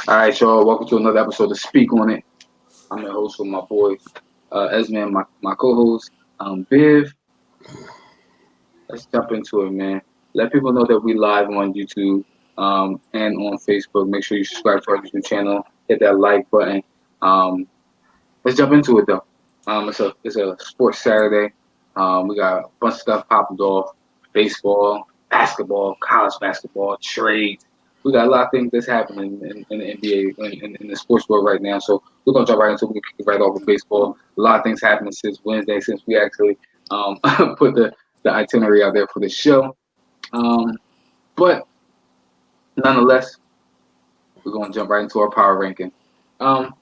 All right, y'all. Welcome to another episode of Speak on It. I'm your host with my boy Esman, my co-host Biv. Let's jump into it, man. Let people know that we live on YouTube and on Facebook. Make sure you subscribe to our YouTube channel. Hit that like button. Um, let's jump into it though. It's a sports Saturday. We got a bunch of stuff popping off: baseball, basketball, college basketball, trades. We got a lot of things that's happening in the NBA in the sports world right now. So we're gonna jump right into it. We can kick it right off with baseball. A lot of things happening since Wednesday, since we actually put the itinerary out there for the show. Um, but nonetheless, we're gonna jump right into our power ranking. Um,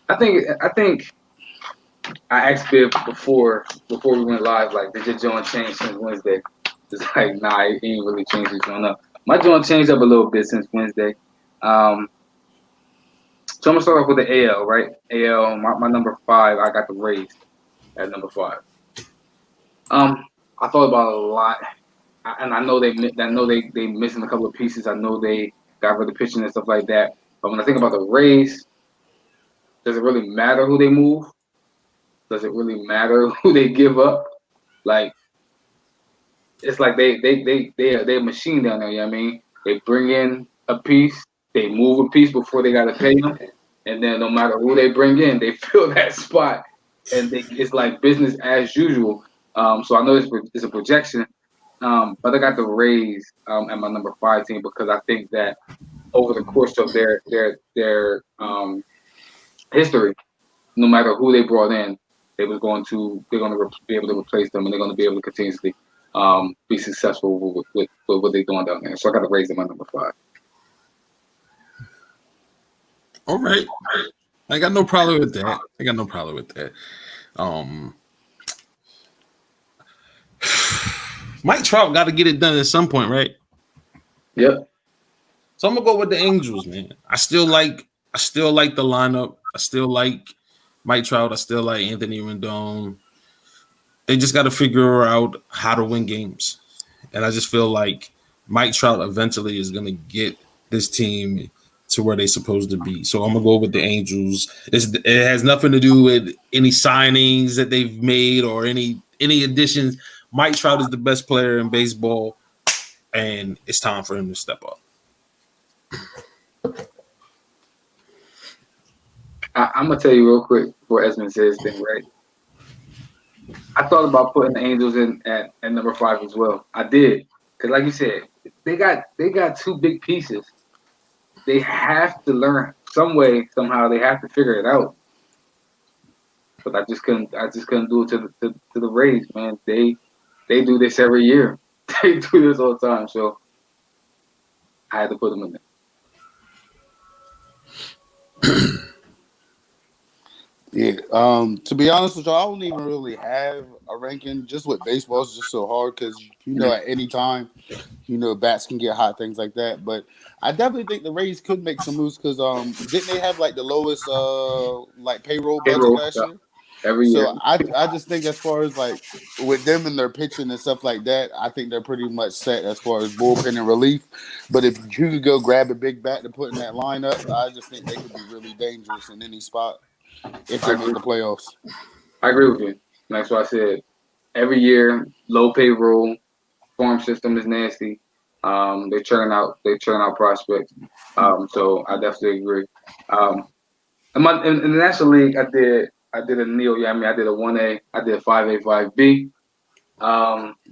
I think I asked Biv before we went live, like, did your joint change since Wednesday? It's like, nah, it ain't really changed his joint up. My joint changed up a little bit since Wednesday. Um, so I'm gonna start off with the AL, right? AL, my number five, I got the Rays at number five. Um, I thought about it a lot, and I know they missing a couple of pieces. I know they got rid of pitching and stuff like that. But when I think about the Rays, does it really matter who they move? Does it really matter who they give up? Like, it's like they're a machine down there. You know what I mean? They bring in a piece, they move a piece before they gotta pay them, and then no matter who they bring in, they fill that spot, and it's like business as usual. So I know it's a projection, but I got the Rays at my number five team because I think that over the course of their history, no matter who they brought in, they're going to be able to replace them, and they're going to be able to continuously be successful with what they're doing down there. So I got to raise them at number five. All right. I got no problem with that. Mike Trout got to get it done at some point, right? Yep. So I'm gonna go with the Angels, man. I still like the lineup. I still like Mike Trout. I still like Anthony Rendon. They just got to figure out how to win games, and I just feel like Mike Trout eventually is gonna get this team to where they're supposed to be. So I'm gonna go with the Angels. It has nothing to do with any signings that they've made or any additions. Mike Trout is the best player in baseball, and it's time for him to step up. I'm gonna tell you real quick before Esmond says his thing, right? I thought about putting the Angels in at number five as well. I did, because like you said, they got two big pieces. They have to learn some way, somehow. They have to figure it out. But I just couldn't do it to the Rays, man. They do this every year. They do this all the time. So I had to put them in there. Yeah. To be honest with you, I don't even really have a ranking. Just with baseball, it's just so hard because at any time, bats can get hot, things like that. But I definitely think the Rays could make some moves because didn't they have like the lowest payroll budget last year? Every year. So I just think as far as like with them and their pitching and stuff like that, I think they're pretty much set as far as bullpen and relief. But if you could go grab a big bat to put in that lineup, I just think they could be really dangerous in any spot if they make the playoffs. I agree with you. That's why I said every year, low payroll, farm system is nasty. They churn out prospects. So I definitely agree. In the National League, I did a Neo. Yeah, I mean, I did a 1A. I did a 5A, 5B.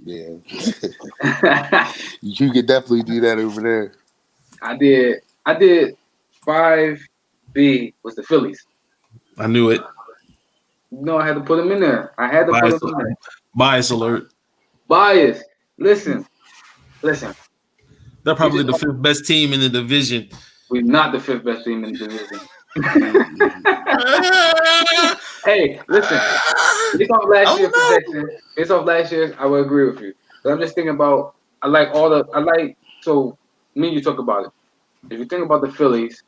Yeah, you could definitely do that over there. I did 5B was the Phillies. I knew it. No, I had to put them in there. I had to put them in there. Bias alert. Bias. Listen. They're probably the fifth best team in the division. We're not the fifth best team in the division. Hey, listen. Based off last year's projection, based off last year's, I would agree with you. But I'm just thinking about so me and you talk about it. If you think about the Phillies,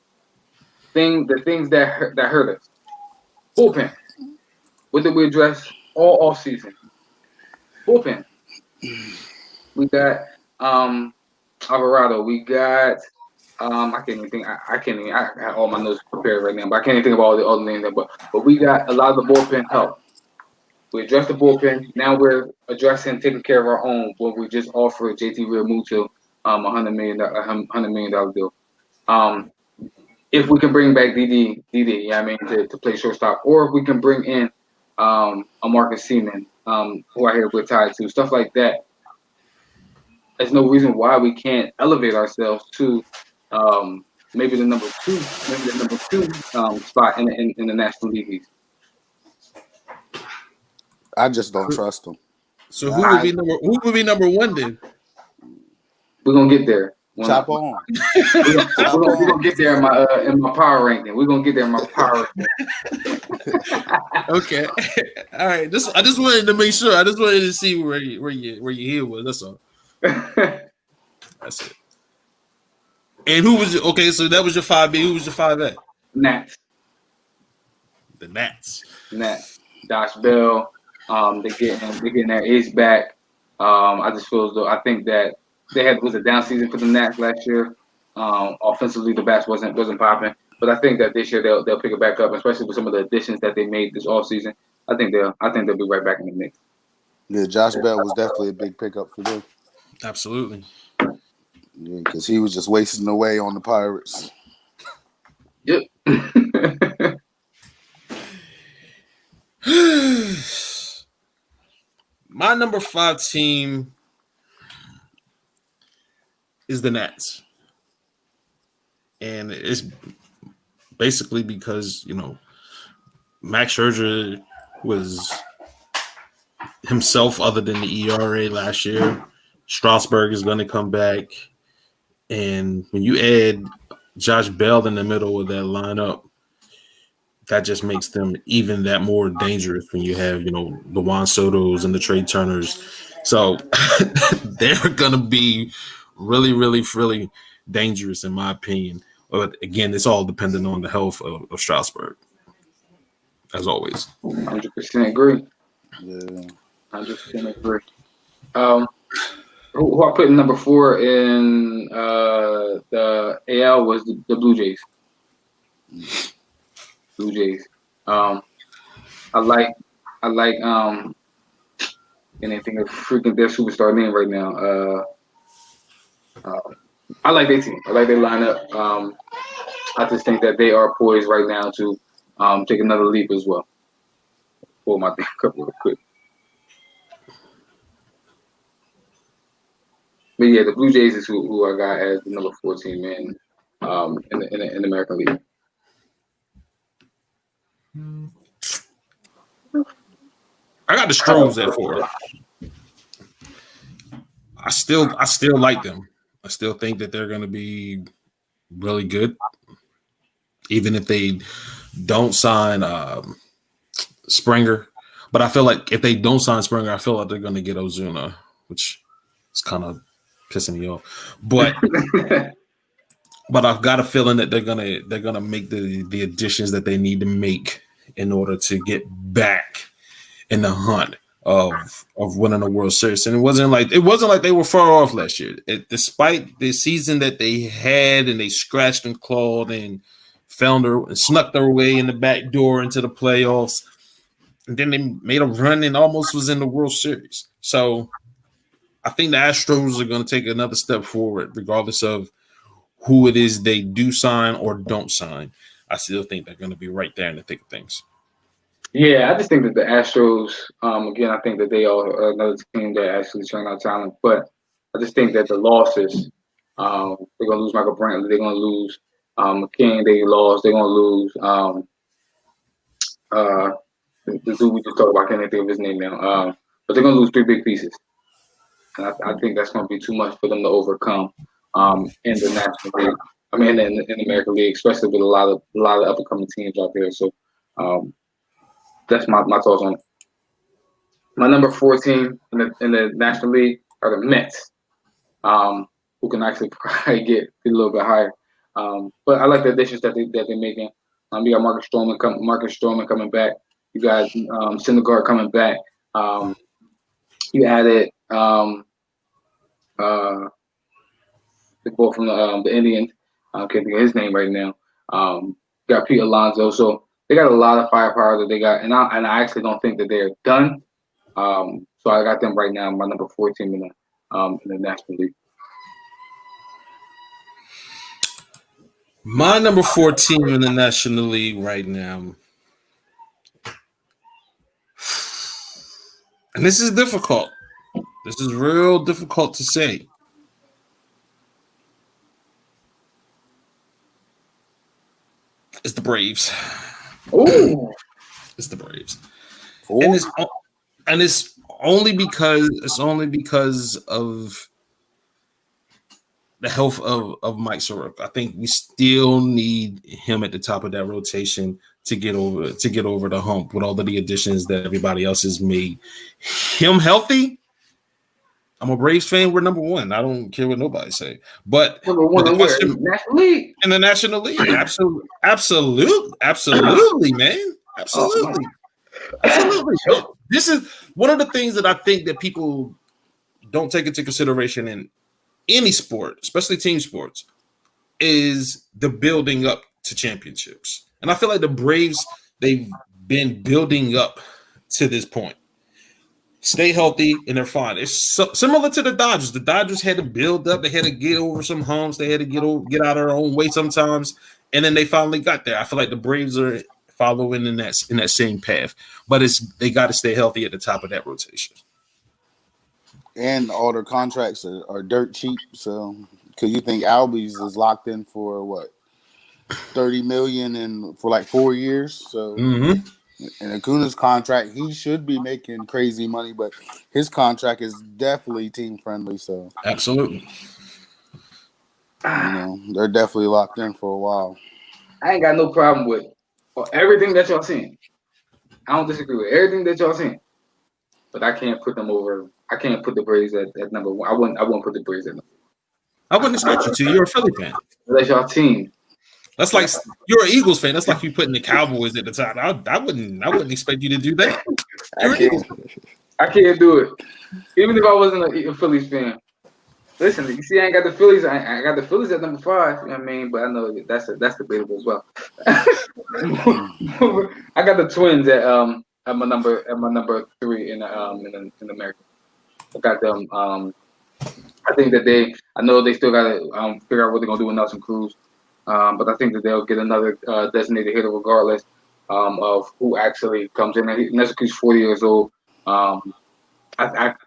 the things that hurt us. Bullpen. What did we address all off season? Bullpen. We got Alvarado. We got I can't even think. I can't even. I have all my notes prepared right now, but I can't even think of all the names there. But we got a lot of the bullpen help. We addressed the bullpen. Now we're addressing taking care of our own. When we just offered JT Realmuto $100 million deal. If we can bring back DD, yeah, I mean to play shortstop, or if we can bring in a Marcus Seaman, who I hear we're tied to, stuff like that. There's no reason why we can't elevate ourselves to maybe the number two spot in the National League East. I just don't trust them. So who would be number one then? We're gonna get there. Chop on. We're gonna get there in my power ranking. We're gonna get there in my power ranking. Okay. All right. I just wanted to make sure. I just wanted to see where your head was. That's all. That's it. And who was okay? So that was your 5B. Who was your 5A? Nats. The Nats. Josh Bell. They're getting their ace back. I just feel as though I think that was a down season for the Nats last year. Offensively, the bats wasn't popping, but I think that this year they'll pick it back up, especially with some of the additions that they made this offseason. I think they'll be right back in the mix. Yeah, Josh Bell was definitely a big pickup for them. Absolutely. Yeah, because he was just wasting away on the Pirates. Yep. My number 5 team is the Nats. And it's basically because, Max Scherzer was himself other than the ERA last year. Strasburg is going to come back. And when you add Josh Bell in the middle of that lineup, that just makes them even that more dangerous when you have, the Juan Sotos and the Trey Turners. So they're going to be really, really, really dangerous in my opinion. But again, it's all dependent on the health of Strasburg, as always. 100% agree. Yeah. 100% agree. Who I put in number 4 in the AL was the Blue Jays. Blue Jays. I like. Can't even think of freaking their superstar name right now. I like their team. I like their lineup. I just think that they are poised right now to take another leap as well. Pull my thing up real quick. But yeah, the Blue Jays is who I got as the number 4 team in the American League. I got the Stros at 4. I still like them. I still think that they're going to be really good, even if they don't sign Springer. But I feel like if they don't sign Springer, I feel like they're going to get Ozuna, which is kind of pissing me off. But but I've got a feeling that they're gonna make the additions that they need to make in order to get back in the hunt of winning a World Series. And it wasn't like they were far off last year. Despite the season that they had, and they scratched and clawed and snuck their way in the back door into the playoffs, and then they made a run and almost was in the World Series. So I think the Astros are going to take another step forward, regardless of who it is they do sign or don't sign. I still think they're going to be right there in the thick of things. Yeah, I just think that the Astros, again, I think that they are another team that actually turned out talent. But I just think that the losses, they're going to lose Michael Brantley. They're going to lose McKinney. They lost. They're going to lose the dude we just talked about. I can't think of his name now. But they're going to lose 3 big pieces. And I think that's going to be too much for them to overcome in the National League. I mean, in the American League, especially with a lot of up and coming teams out there. So that's my thoughts on it. My number 4 team in the National League are the Mets, who can actually probably get a little bit higher. But I like the additions that they're making. You got Marcus Stroman coming back. You got Syndergaard coming back. You added the ball from the Indians. I can't think of his name right now. Got Pete Alonso. So they got a lot of firepower that they got, and I actually don't think that they're done. So I got them right now, my number 14 in the National League. My number 14 in the National League right now. And this is difficult. This is real difficult to say. It's the Braves. Ooh. It's the Braves. Four? And it's only because of the health of Mike Soroka. I think we still need him at the top of that rotation to get over the hump with all of the additions that everybody else has made. Him healthy, I'm a Braves fan. We're number one. I don't care what nobody say. But Number one the question, National League. in the National League, absolutely, man, absolutely. This is one of the things that I think that people don't take into consideration in any sport, especially team sports, is the building up to championships. And I feel like the Braves, they've been building up to this point. Stay healthy and they're fine. It's similar to the Dodgers. The Dodgers had to build up. They had to get over some humps. They had to get out of their own way sometimes, and then they finally got there. I feel like the Braves are following in that same path, but they got to stay healthy at the top of that rotation. And all their contracts are dirt cheap. So, because you think Albies is locked in for what, $30 million and for like 4 years. So, and Acuna's contract, he should be making crazy money, but his contract is definitely team friendly. So, absolutely, they're definitely locked in for a while. I ain't got no problem with everything that y'all saying. I don't disagree with everything that y'all saying, but I can't put them over. I can't put the Braves at number one. I wouldn't put the Braves at number one. I wouldn't expect you to. You're a Philly fan. That's y'all team. That's like you're an Eagles fan. That's like you putting the Cowboys at the top. I wouldn't expect you to do that. I can't do it. Even if I wasn't a Phillies fan. Listen, you see, I ain't got the Phillies. I got the Phillies at number 5. You know what I mean? But I know that's debatable as well. I got the Twins at my number 3 in America. I got them. I think that I know they still got to figure out what they're gonna do with Nelson Cruz. But I think that they'll get another designated hitter regardless of who actually comes in. Nelson Cruz is 40 years old. I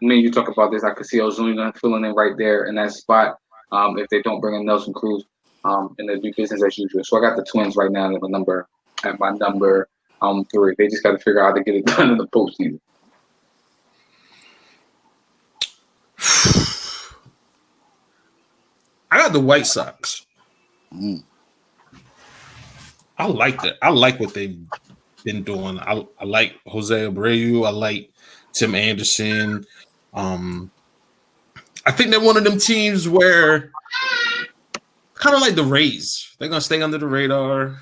mean, you talk about this. I could see Ozuna filling in right there in that spot if they don't bring in Nelson Cruz, and they do business as usual. So I got the Twins right now at my number 3. They just got to figure out how to get it done in the postseason. I got the White Sox. I like that. I like what they've been doing. I like Jose Abreu. I like Tim Anderson. I think they're one of them teams where kind of like the Rays. They're gonna stay under the radar.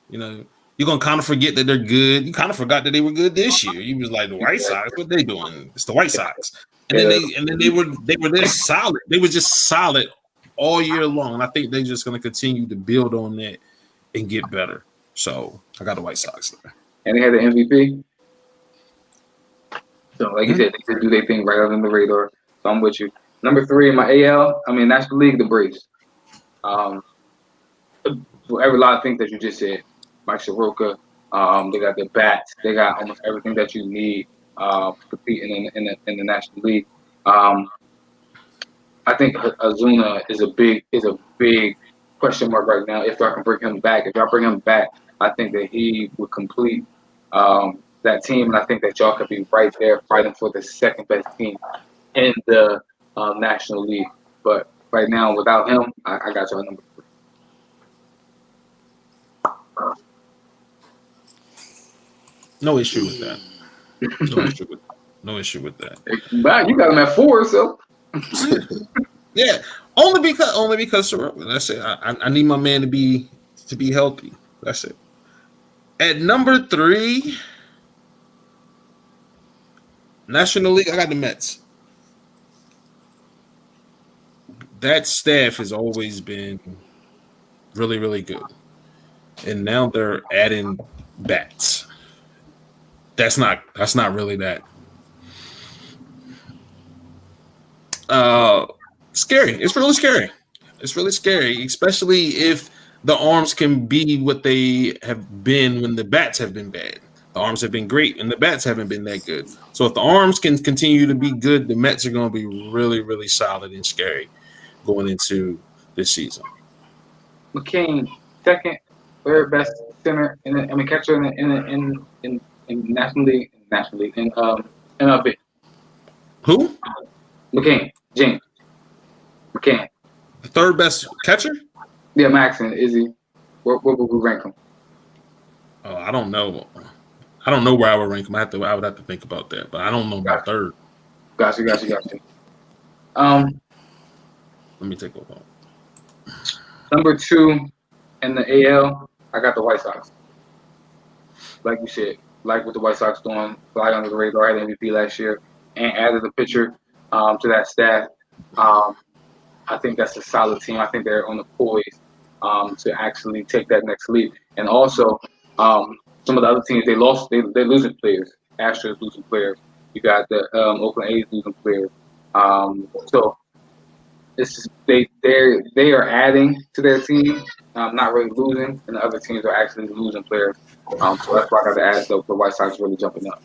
You're gonna kind of forget that they're good. You kind of forgot that they were good this year. You was like the White Sox. What they doing? It's the White Sox. And then they were this solid. They were just solid all year long. And I think they're just gonna continue to build on that and get better. So I got the White Sox there. And they had the MVP. So, like you said, they do their thing right under the radar. So I'm with you. Number 3 in my National League, the Braves. So every lot of things that you just said, Mike Soroka. They got the bats. They got almost everything that you need to compete in the National League. I think Ozuna is a big question mark right now. If I can bring him back, I think that he would complete that team, and I think that y'all could be right there fighting for the second best team in the National League. But right now, without him, I got y'all number 3. No issue with that. No issue with that. But you got him at 4, so yeah. Only because Soroka. That's it. I need my man to be healthy. That's it. At number 3, National League, I got the Mets. That staff has always been really, really good. And now they're adding bats. That's not really that. Scary. It's really scary. It's really scary, especially if the arms can be what they have been when the bats have been bad. The arms have been great, and the bats haven't been that good. So if the arms can continue to be good, the Mets are going to be really, really solid and scary going into this season. McCain, second, third best center catcher in National League in MLB. Who? McCain, James McCain. The third best catcher? Yeah, Max and Izzy. Where would we rank him? Oh, I don't know. I don't know where I would rank him. I would have to think about that, but I don't know about third. Gotcha. Let me take a look. Number 2 in the AL, I got the White Sox. Like you said, like what the White Sox doing, fly under the radar, had MVP last year, and added a pitcher to that staff. I think that's a solid team. I think they're on the poise to actually take that next leap. And also, some of the other teams they're losing players. Astros losing players. You got the Oakland A's losing players. So it's just they are adding to their team, not really losing, and the other teams are actually losing players. So that's why I got to add the White Sox really jumping up.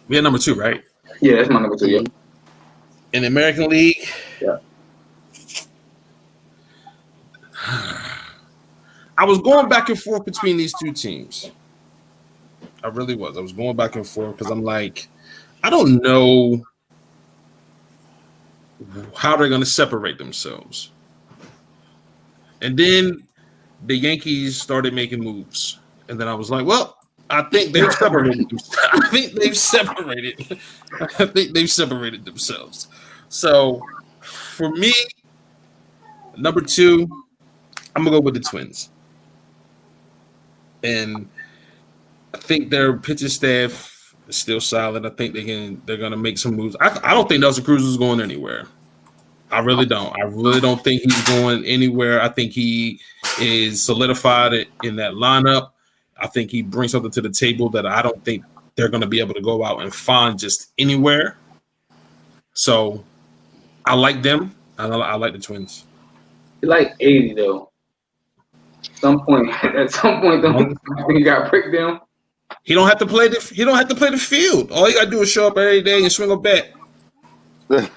We had number 2, right? Yeah, that's my number 2. Yeah. In the American League. Yeah. I was going back and forth between these two teams. I really was. I was going back and forth because I'm like, I don't know how they're going to separate themselves. And then the Yankees started making moves. And then I was like, well, I think they've separated. I think they've separated themselves. So for me, number 2, I'm going to go with the Twins. And I think their pitching staff is still solid. I think they're gonna make some moves. I don't think Nelson Cruz is going anywhere. I really don't. I really don't think he's going anywhere. I think he is solidified in that lineup. I think he brings something to the table that I don't think they're going to be able to go out and find just anywhere. So I like them. I like the Twins. You like 80 though. At some point, you got break down. He don't have to play the field. All you gotta do is show up every day and swing a bat. That's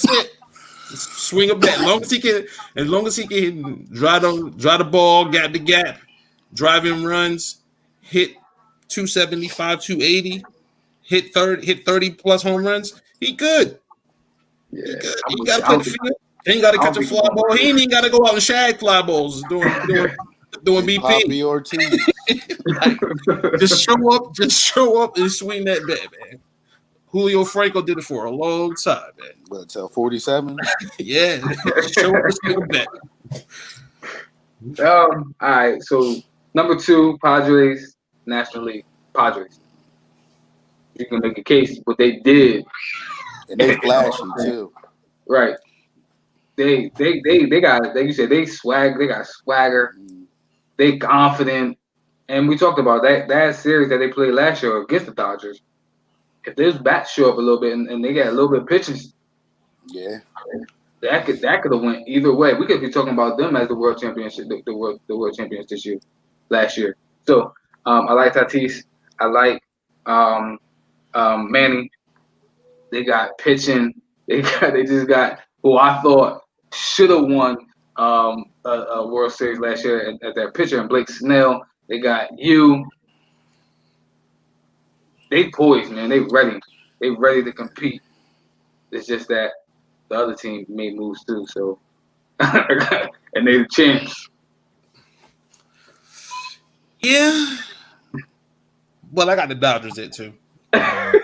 it. Just swing a bat. As long as he can drive the ball, gap the gap, drive in runs, hit 275, 280, hit 30 plus home runs. He good. Yeah. He good. He gotta play the field. He ain't got to catch a fly ball. He ain't even got to go out and shag fly balls doing BP. Bobby Ortiz. Just show up and swing that bat, man. Julio Franco did it for a long time, man. But till 47. Yeah, show up and swing a bat. All right. So number 2, Padres, National League, Padres. You can make a case what they did, And they flashing too. right? They got, like you said, they got swagger, they confident, and we talked about that series that they played last year against the Dodgers. If those bats show up a little bit and they got a little bit of pitching, yeah, that could have went either way. We could be talking about them as the world championship, the world champions last year. So I like Tatis, I like Manny. They got pitching. They just got who I thought should have won a World Series last year at their pitcher and Blake Snell. They got you. They poised, man. They ready. They ready to compete. It's just that the other team made moves too, so and they the champs. Yeah. Well, I got the Dodgers there too. I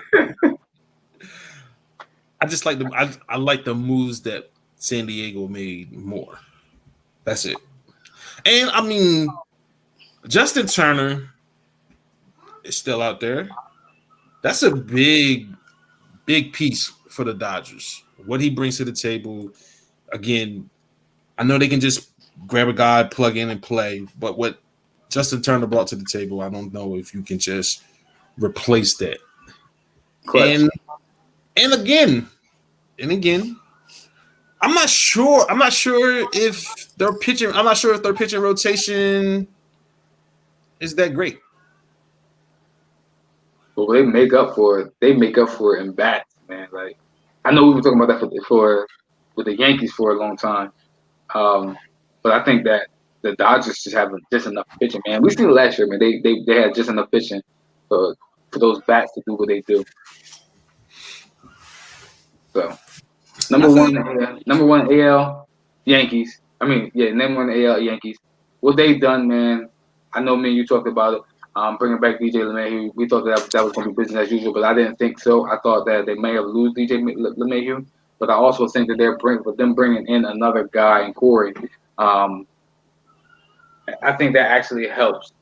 just like I like the moves that San Diego made more. That's it. And I mean, Justin Turner is still out there. That's a big piece for the Dodgers. What he brings to the table. Again, I know they can just grab a guy, plug in and play, but what Justin Turner brought to the table, I don't know if you can just replace that. Clutch. And again, I'm not sure if their pitching. I'm not sure if their pitching rotation is that great. But they make up for it. They make up for it in bats, man. Like I know we were talking about that for with the Yankees for a long time, but I think that the Dodgers just have just enough pitching, man. We seen it last year, man. They had just enough pitching for those bats to do what they do. So number one AL Yankees. Number one AL Yankees. What they've done, man. I know, me and you talked about it. Bringing back DJ LeMahieu. We thought that was going to be business as usual, but I didn't think so. I thought that they may have lose DJ LeMahieu, but I also think that them bringing in another guy in Corey. I think that actually helps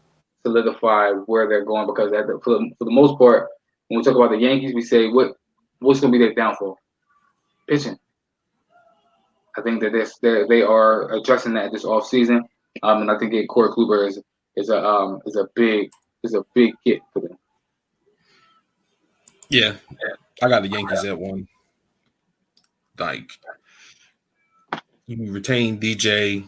solidify where they're going because for the most part, when we talk about the Yankees, we say what's going to be their downfall? Pitching. I think that they are addressing that this offseason, and I think getting Corey Kluber is a big get for them. Yeah, I got the Yankees at one. Like you retain DJ.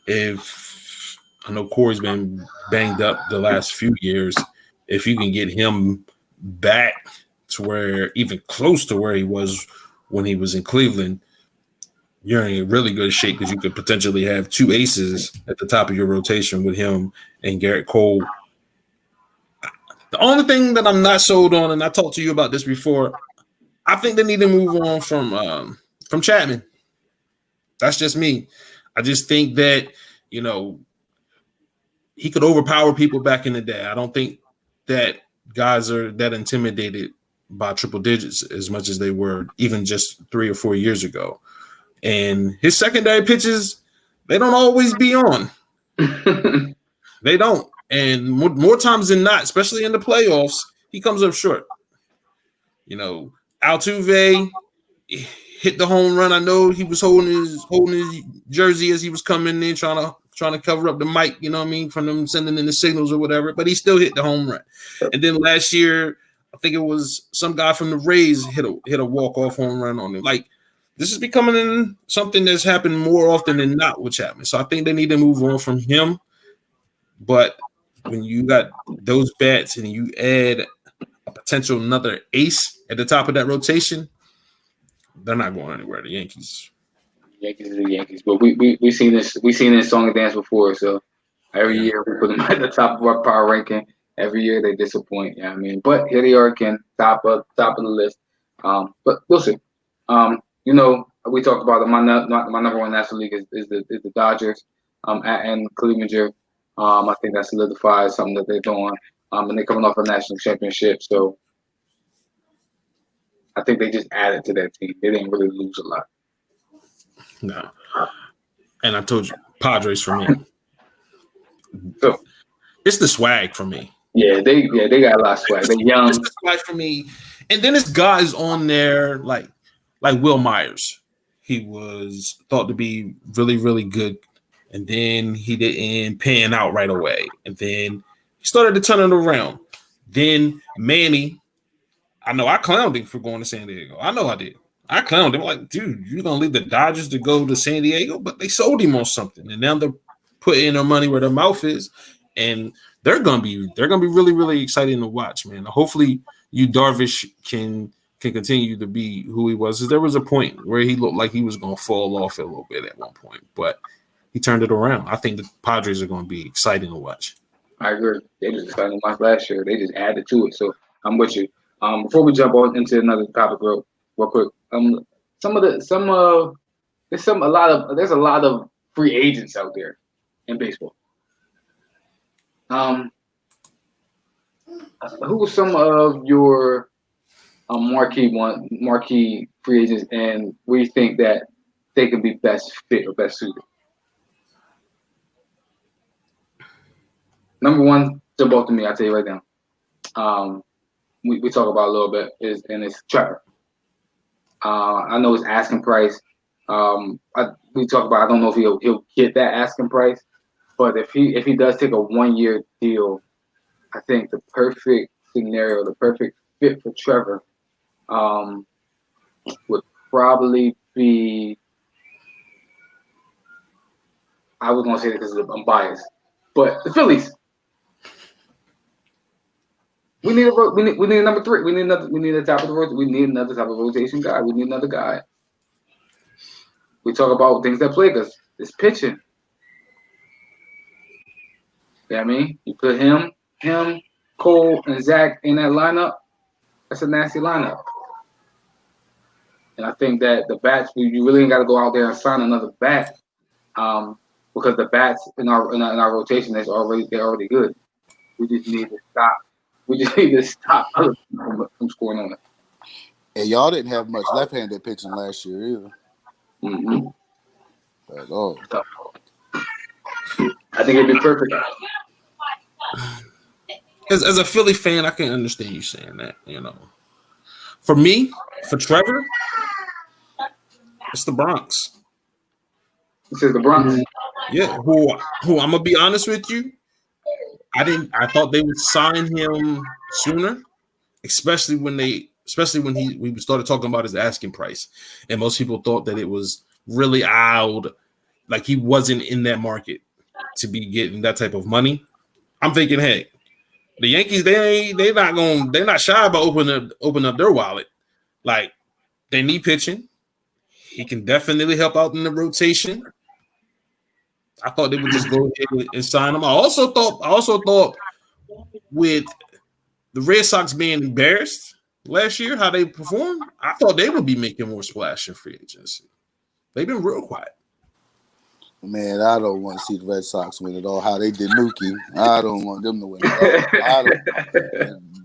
If I know Corey's been banged up the last few years, if you can get him back to where even close to where he was when he was in Cleveland, you're in really good shape because you could potentially have two aces at the top of your rotation with him and Garrett Cole. The only thing that I'm not sold on, and I talked to you about this before, I think they need to move on from Chapman. That's just me. I just think that, he could overpower people back in the day. I don't think that guys are that intimidated by triple digits as much as they were even just 3 or 4 years ago. And his secondary pitches, they don't always be on. They don't. And more times than not, especially in the playoffs, he comes up short. Altuve hit the home run. I know he was holding his jersey as he was coming in, trying to cover up the mic, from them sending in the signals or whatever, but he still hit the home run. And then last year, I think it was some guy from the Rays hit a walk-off home run on him. Like, this is becoming something that's happened more often than not with Chapman. So I think they need to move on from him. But when you got those bats and you add a potential another ace at the top of that rotation, they're not going anywhere. The Yankees. Yankees are the Yankees, but we seen this song and dance before. So every year we put them at the top of our power ranking. Every year they disappoint. Yeah, but here they are again, top of the list. But we'll see. We talked about it. My number one National League is the Dodgers. And Cleveland. I think that solidifies something that they're doing. And they're coming off a national championship, so I think they just added to that team. They didn't really lose a lot. No. And I told you, Padres for me. So it's the swag for me. Yeah, they got a lot of swag. They're young. It's the swag for me. And then it's guys on there like Will Myers. He was thought to be really, really good. And then he didn't pan out right away. And then he started to turn it around. Then Manny, I know I clowned him for going to San Diego. I know I did. I clowned him like, dude, you're going to leave the Dodgers to go to San Diego? But they sold him on something. And now they're putting their money where their mouth is. And they're going to be really, really exciting to watch, man. Hopefully Yu Darvish can continue to be who he was. Because there was a point where he looked like he was going to fall off a little bit at one point. But he turned it around. I think the Padres are going to be exciting to watch. I agree. They just exciting to watch last year. They just added to it. So I'm with you. Before we jump on into another topic real quick, there's a lot of free agents out there in baseball. Who are some of your marquee free agents, and where you think that they can be best fit or best suited? Number one, jump off to me. I'll tell you right now. We talk about a little bit it's Trevor. I know his asking price. We talk about. I don't know if he'll get that asking price, but if he does take a 1-year deal, I think the perfect scenario, the perfect fit for Trevor, would probably be. I was gonna say this because I'm biased, but the Phillies. We need a number 3. We need a top of the rotation. We need another type of rotation guy. We need another guy. We talk about things that plague us. It's pitching. You know what I mean? You put him, Cole, and Zach in that lineup. That's a nasty lineup. And I think that the bats, you really ain't got to go out there and sign another bat, because the bats in our rotation they're already good. We just need to stop. We just need to stop other people from scoring on it. And y'all didn't have much left-handed pitching last year either. Mm-hmm. At all. I think it'd be perfect. As a Philly fan, I can understand you saying that. For me, for Trevor, it's the Bronx. This is the Bronx. Yeah, who I'm gonna be honest with you. I thought they would sign him sooner, especially when we started talking about his asking price, and most people thought that it was really odd, like he wasn't in that market to be getting that type of money. I'm thinking, hey, the Yankees they're not shy about open up their wallet. Like, they need pitching. He can definitely help out in the rotation. I thought they would just go ahead and sign him. I also thought with the Red Sox being embarrassed last year, how they performed, I thought they would be making more splash in free agency. They've been real quiet. Man, I don't want to see the Red Sox win it all. How they did Mookie, I don't want them to win it all.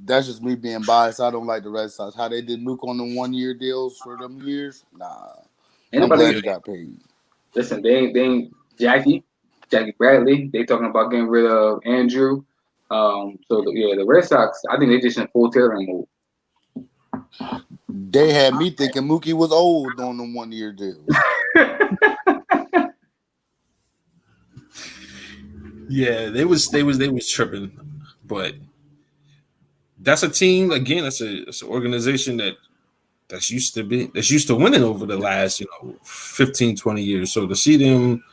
That's just me being biased. I don't like the Red Sox. How they did Mookie on the 1-year deals for them years, nah. I'm glad he got paid. Listen, they ain't Jackie Bradley. They talking about getting rid of Andrew. The Red Sox, I think they just in full tearing mode. They had me thinking Mookie was old on the 1-year deals. Yeah, they was tripping, but that's a team again. It's an organization that's used to winning over the last 15, 20 years. So to see them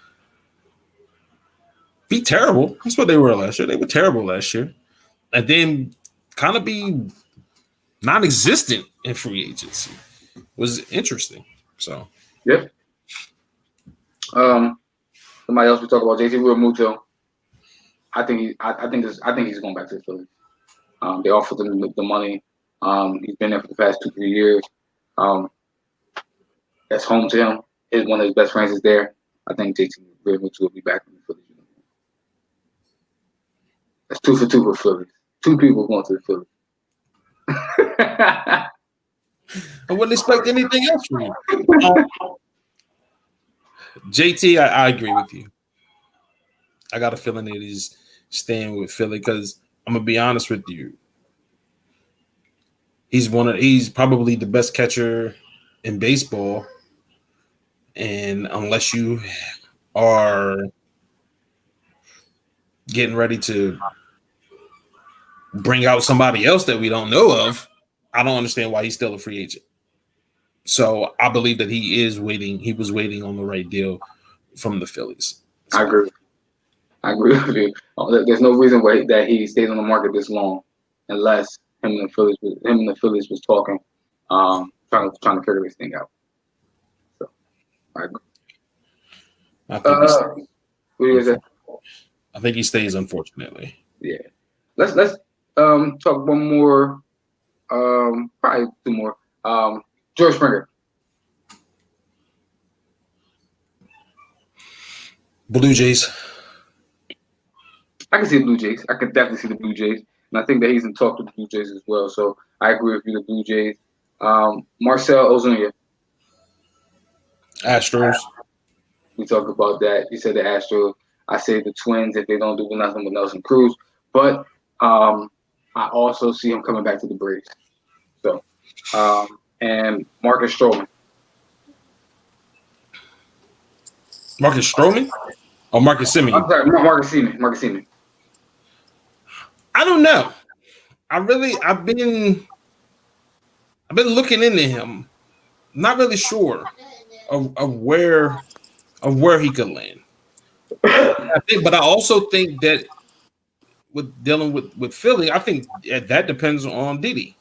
be terrible, that's what they were last year. They were terrible last year, and then kind of be non-existent in free agency was interesting. So yep. Somebody else we talk about JT Realmuto. I think he's going back to the Phillies. They offered him the money. He's been there for the past 2-3 years. That's home to him. One of his best friends is there. I think JT Realmuto will be back in the Phillies. That's 2 for 2 for Phillies. 2 people going to the Phillies. I wouldn't expect anything else from you. JT, I agree with you. I got a feeling that he's staying with Philly because I'm gonna be honest with you. He's probably the best catcher in baseball, and unless you are getting ready to bring out somebody else that we don't know of, I don't understand why he's still a free agent. So I believe that he is waiting. He was waiting on the right deal from the Phillies. So. I agree with you. There's no reason why that he stays on the market this long, unless him and the Phillies was talking, trying to figure this thing out. So I agree. I think he stays, unfortunately. Yeah. Let's talk one more, probably 2 more. George Springer. Blue Jays. I can see the Blue Jays. I can definitely see the Blue Jays. And I think that he's in talk with the Blue Jays as well. So I agree with you, the Blue Jays. Marcell Ozuna. Astros. We talked about that. You said the Astros. I say the Twins if they don't do nothing with Nelson Cruz. But I also see him coming back to the Braves. So, and Marcus Stroman. Marcus Stroman or Marcus I'm Simeon? sorry, Marcus Seaman. Marcus Seaman. I don't know. I've been looking into him. Not really sure of where he could land. But I also think that with dealing with Philly, I think that depends on Diddy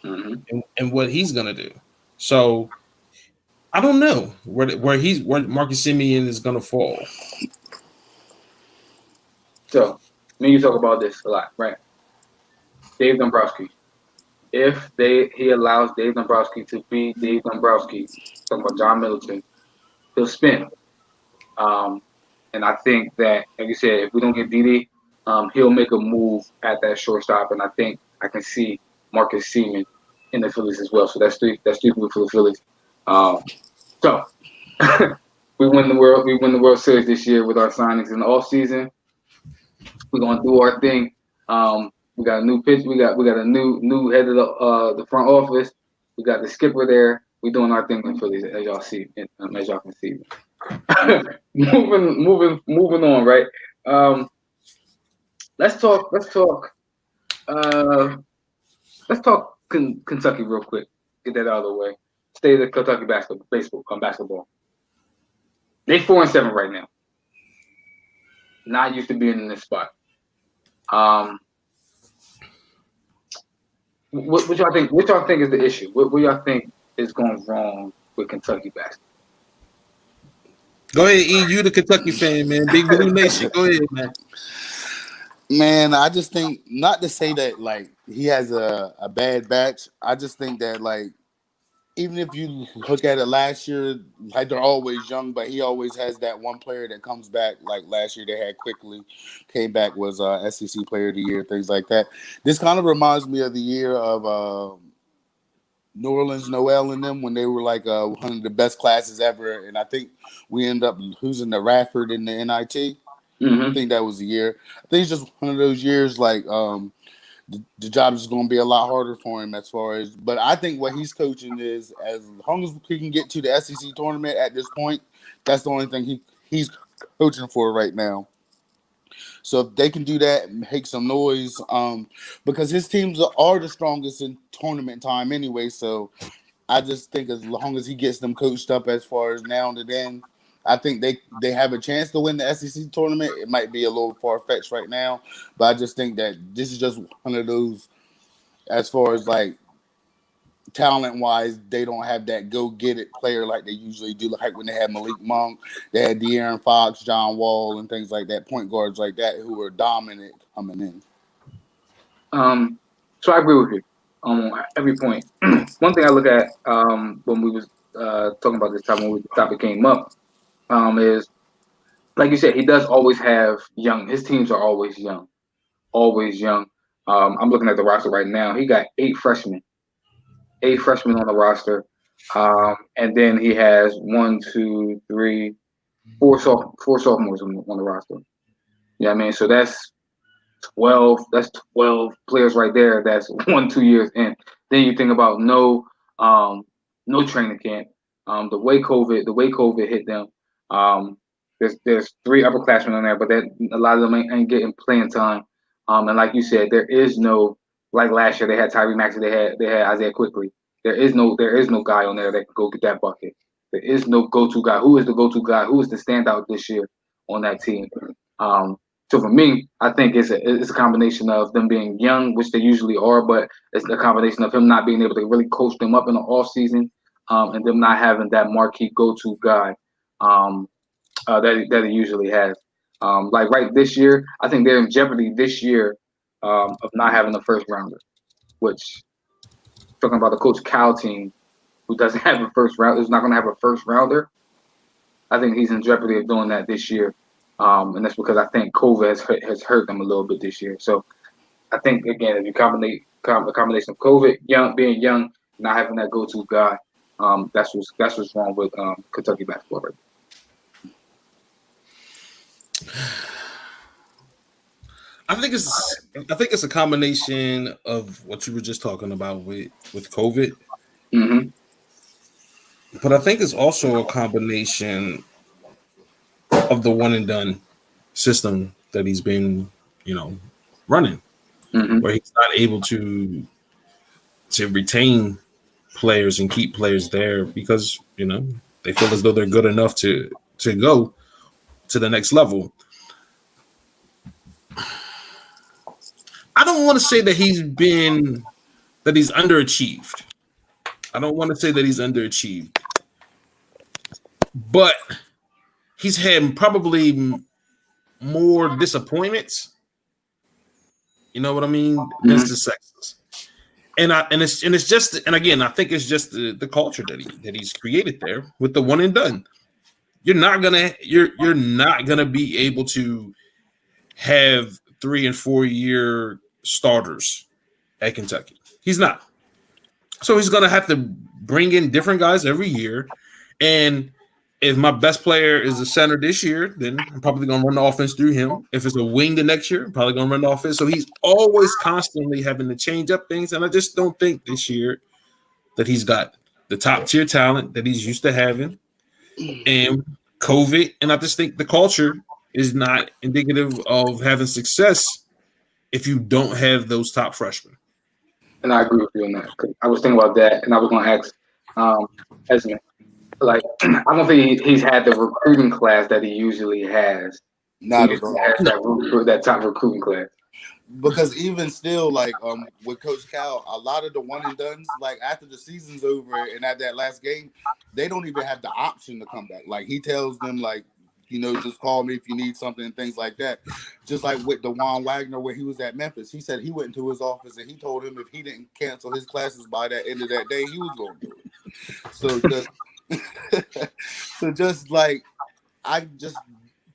and what he's gonna do. So I don't know where Marcus Simeon is gonna fall. So, me and you talk about this a lot, right? Dave Dombrowski. If he allows Dave Dombrowski to be Dave Dombrowski, talking about John Middleton, he'll spin. And I think that, like you said, if we don't get Didi, he'll make a move at that shortstop, and I think I can see Marcus Seaman in the Phillies as well. So that's three people for the Phillies. So we win the World Series this year with our signings in the off season. We're gonna do our thing. We got a new pitch. We got a new head of the front office. We got the skipper there. We're doing our thing in Phillies, as y'all see, as y'all can see. moving on, right? Let's talk Kentucky real quick. Get that out of the way. State of Kentucky basketball. They 4-7 right now. Not used to being in this spot. What y'all think? What y'all think is the issue? What y'all think is going wrong with Kentucky basketball? Go ahead, E. You the Kentucky fan, man. Big Blue Nation. Go ahead, man. Man, I just think, not to say that like he has a bad batch. I just think that like even if you look at it last year, like they're always young, but he always has that one player that comes back. Like last year, they had Quickly came back, was SEC Player of the Year, things like that. This kind of reminds me of the year of New Orleans Noel and them when they were like one of the best classes ever, and I think we ended up losing to Radford in the NIT. I think that was the year. I think it's just one of those years like the job is going to be a lot harder for him as far as, but I think what he's coaching is as long as he can get to the SEC tournament at this point, that's the only thing he's coaching for right now. So if they can do that and make some noise, because his teams are the strongest in tournament time anyway. So I just think as long as he gets them coached up as far as now and then, I think they have a chance to win the SEC tournament. It might be a little far-fetched right now, but I just think that this is just one of those, as far as like talent-wise, they don't have that go-get-it player like they usually do. Like when they had Malik Monk, they had De'Aaron Fox, John Wall, and things like that, point guards like that who were dominant coming in. So I agree with you on every point. One thing I look at when we was talking about this time when the topic came up is, like you said, he does always have young. His teams are always young, always young. I'm looking at the roster right now. He got 8 freshmen on the roster, and then he has 4 sophomores on the roster. Yeah, I mean, so that's 12. That's 12 players right there. That's 1-2 years in. Then you think about no training camp. The way COVID hit them. There's 3 upperclassmen on there, but a lot of them ain't getting playing time. And like you said, there is no, like last year they had Tyree Maxey, they had Isaiah Quickly. There is no guy on there that can go get that bucket. There is no go-to guy. Who is the go-to guy? Who is the standout this year on that team? So for me, I think it's a combination of them being young, which they usually are, but it's a combination of him not being able to really coach them up in the off season, and them not having that marquee go-to guy that he usually has. Like right this year, I think they're in jeopardy this year of not having a first rounder, which talking about the Coach Cal team who doesn't have a first round, is not going to have a first rounder. I think he's in jeopardy of doing that this year. And that's because I think COVID has hurt them a little bit this year. So I think, again, if you combination of COVID, being young, not having that go-to guy, that's what's wrong with Kentucky basketball right now. I think it's a combination of what you were just talking about with COVID. Mm-hmm. But I think it's also a combination of the one and done system that he's been, running, where he's not able to retain players and keep players there because they feel as though they're good enough to go to the next level. I don't want to say that he's underachieved. I don't want to say that he's underachieved, but he's had probably more disappointments. You know what I mean? Than successes. And it's just, and again, I think it's just the culture that he's created there with the one and done. You're not gonna be able to have 3 and 4 year starters at Kentucky. He's not. So he's gonna have to bring in different guys every year. And if my best player is a center this year, then I'm probably gonna run the offense through him. If it's a wing the next year, I'm probably gonna run the offense. So he's always constantly having to change up things. And I just don't think this year that he's got the top tier talent that he's used to having. And COVID, and I just think the culture is not indicative of having success if you don't have those top freshmen. And I agree with you on that. I was thinking about that, and I was going to ask Esmond. Like, I don't think he's had the recruiting class that he usually has. Not at all. That top recruiting class. Because even still, like with Coach Cal, a lot of the one and dones, like after the season's over and at that last game, they don't even have the option to come back. Like he tells them, like, just call me if you need something and things like that. Just like with DeJuan Wagner, where he was at Memphis, he said he went into his office and he told him if he didn't cancel his classes by that end of that day, he was going to do it. So just like, I just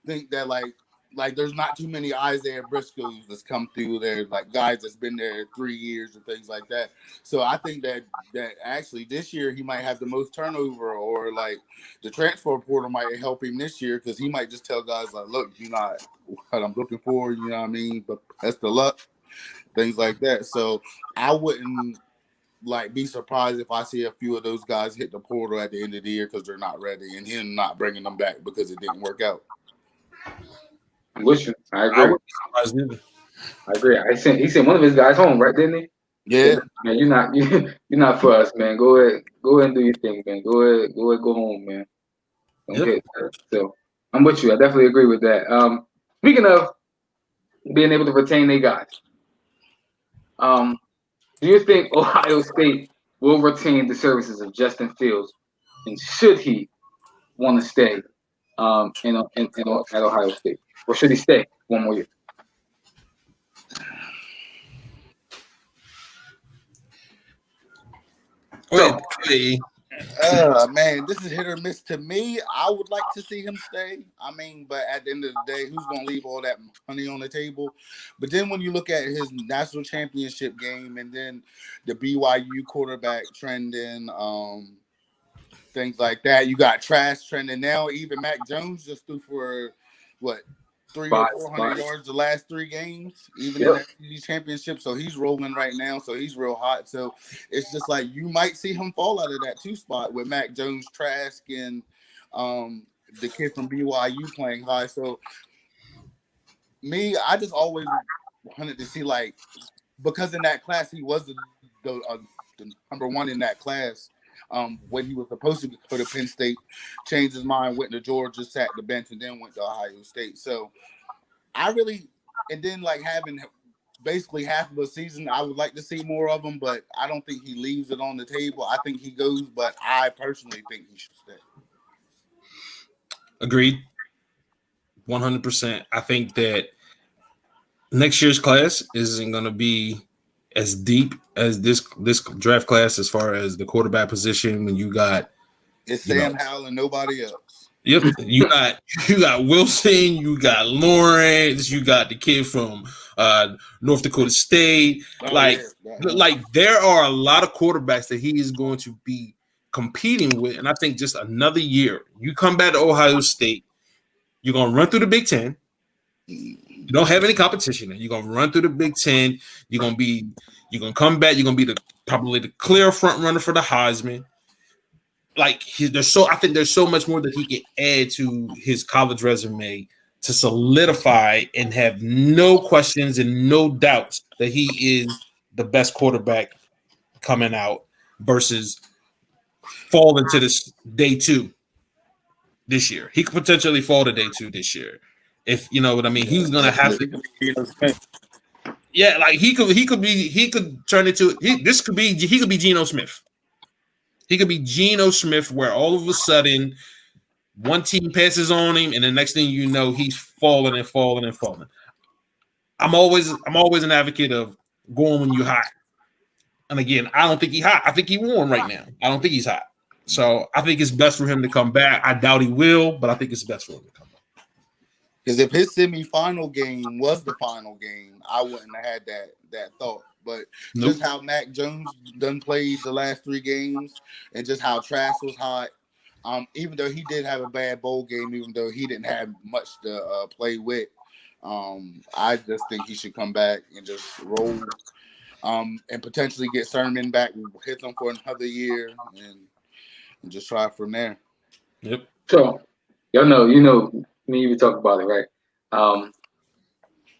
think that like there's not too many Isaiah Briscoes that's come through there, like guys that's been there 3 years and things like that. So I think that actually this year he might have the most turnover, or like the transfer portal might help him this year because he might just tell guys like, look, you're not what I'm looking for, you know what I mean? But that's the luck, things like that. So I wouldn't be surprised if I see a few of those guys hit the portal at the end of the year because they're not ready, and him not bringing them back because it didn't work out. I'm with you. I agree. I agree. He sent one of his guys home, right? Didn't he? Yeah. Man, you're not for us, man. Go ahead and do your thing, man. Go ahead, go home, man. Okay. So I'm with you. I definitely agree with that. Speaking of being able to retain their guys, do you think Ohio State will retain the services of Justin Fields, and should he want to stay at Ohio State, or should he stay one more year? Man, this is hit or miss to me. I would like to see him stay. I mean, but at the end of the day, who's going to leave all that money on the table? But then when you look at his national championship game and then the BYU quarterback trending, things like that, you got trash trending now. Even Mac Jones just threw for what? 300 or 400 yards the last 3 games, even in the championship. So he's rolling right now. So he's real hot. So it's just like you might see him fall out of that 2 spot with Mac Jones, Trask, and the kid from BYU playing high. So I just always wanted to see, like, because in that class he was the number 1 in that class. When he was supposed to go to Penn State, changed his mind, went to Georgia, sat the bench, and then went to Ohio State. So and then like having basically half of a season, I would like to see more of him, but I don't think he leaves it on the table. I think he goes, but I personally think he should stay. Agreed. 100%. I think that next year's class isn't going to be as deep as this draft class as far as the quarterback position. When you got Sam Howell and nobody else. Yep, you got Wilson, you got Lawrence, you got the kid from North Dakota State. Like there are a lot of quarterbacks that he is going to be competing with, and I think just another year, you come back to Ohio State, you're gonna run through the Big Ten. You don't have any competition. You're gonna run through the Big Ten. You're gonna come back. You're gonna be probably the clear front runner for the Heisman. like I think there's so much more that he can add to his college resume to solidify and have no questions and no doubts that he is the best quarterback coming out versus fall into this day two this year. He could potentially fall to day two this year. If you know what I mean, he's gonna have to. Yeah, like he could turn into he could be Geno Smith. He could be Geno Smith, where all of a sudden one team passes on him, and the next thing you know, he's falling and falling and falling. I'm always an advocate of going when you're hot. And again, I don't think he's hot. I think he's warm right now. I don't think he's hot. So I think it's best for him to come back. I doubt he will, but I think it's best for him to come back. Because if his semifinal game was the final game, I wouldn't have had that thought. But just how Mac Jones done played the last 3 games, and just how Trask was hot, even though he did have a bad bowl game, even though he didn't have much to play with, I just think he should come back and just roll, and potentially get Sermon back, hit them for another year, and just try from there. Yep. So, you know, me and you talk about it, right?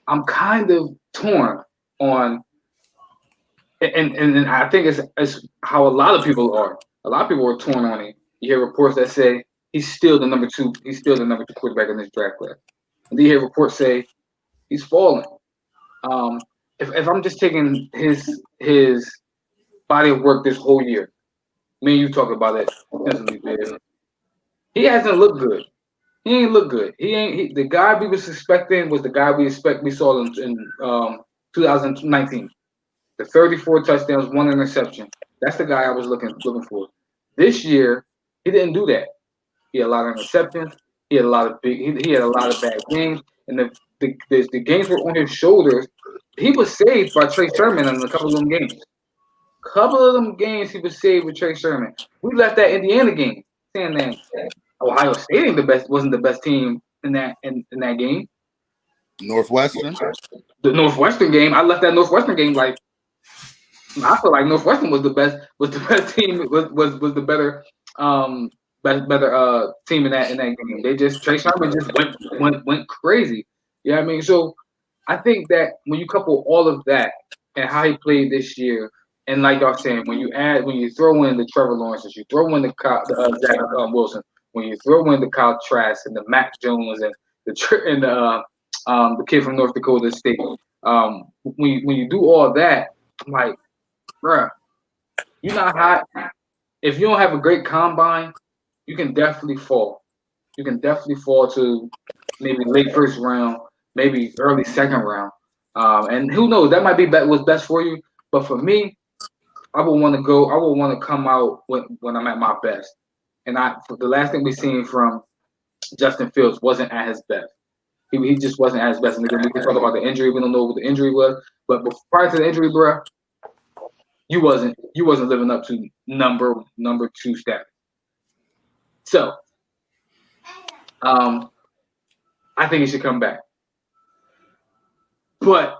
I'm kind of torn on, and I think it's how a lot of people are. A lot of people are torn on it. You hear reports that say he's still the number two quarterback in this draft class. And then you hear reports say he's falling. If I'm just taking his body of work this whole year, me and you talk about it extensively, he hasn't looked good. He ain't look good. The guy we were suspecting was the guy we saw in 2019. The 34 touchdowns, 1 interception. That's the guy I was looking for. This year, he didn't do that. He had a lot of interceptions. He had a lot of bad games, and the games were on his shoulders. He was saved by Trey Sermon in a couple of them games. He was saved with Trey Sermon. We left that Indiana game saying that Ohio State wasn't the best team in that game. Northwestern. The Northwestern game, I left that Northwestern game like I feel like Northwestern was the best team, was the better team in that game. They just Trey Sermon just went crazy. You know what I mean? So I think that when you couple all of that and how he played this year, and like y'all saying, when you throw in the Trevor Lawrences, you throw in the Zach Wilson, when you throw in the Kyle Trask and the Mac Jones and the kid from North Dakota State, when you do all that, I'm like, bruh, you're not hot. If you don't have a great combine, you can definitely fall. You can definitely fall to maybe late first round, maybe early second round. And who knows? That might be what's best for you. But for me, I would want to come out when I'm at my best. And the last thing we seen from Justin Fields wasn't at his best. He just wasn't at his best. And again, we can talk about the injury. We don't know what the injury was. But prior to the injury, bro, you wasn't living up to number 2 status. So, I think he should come back. But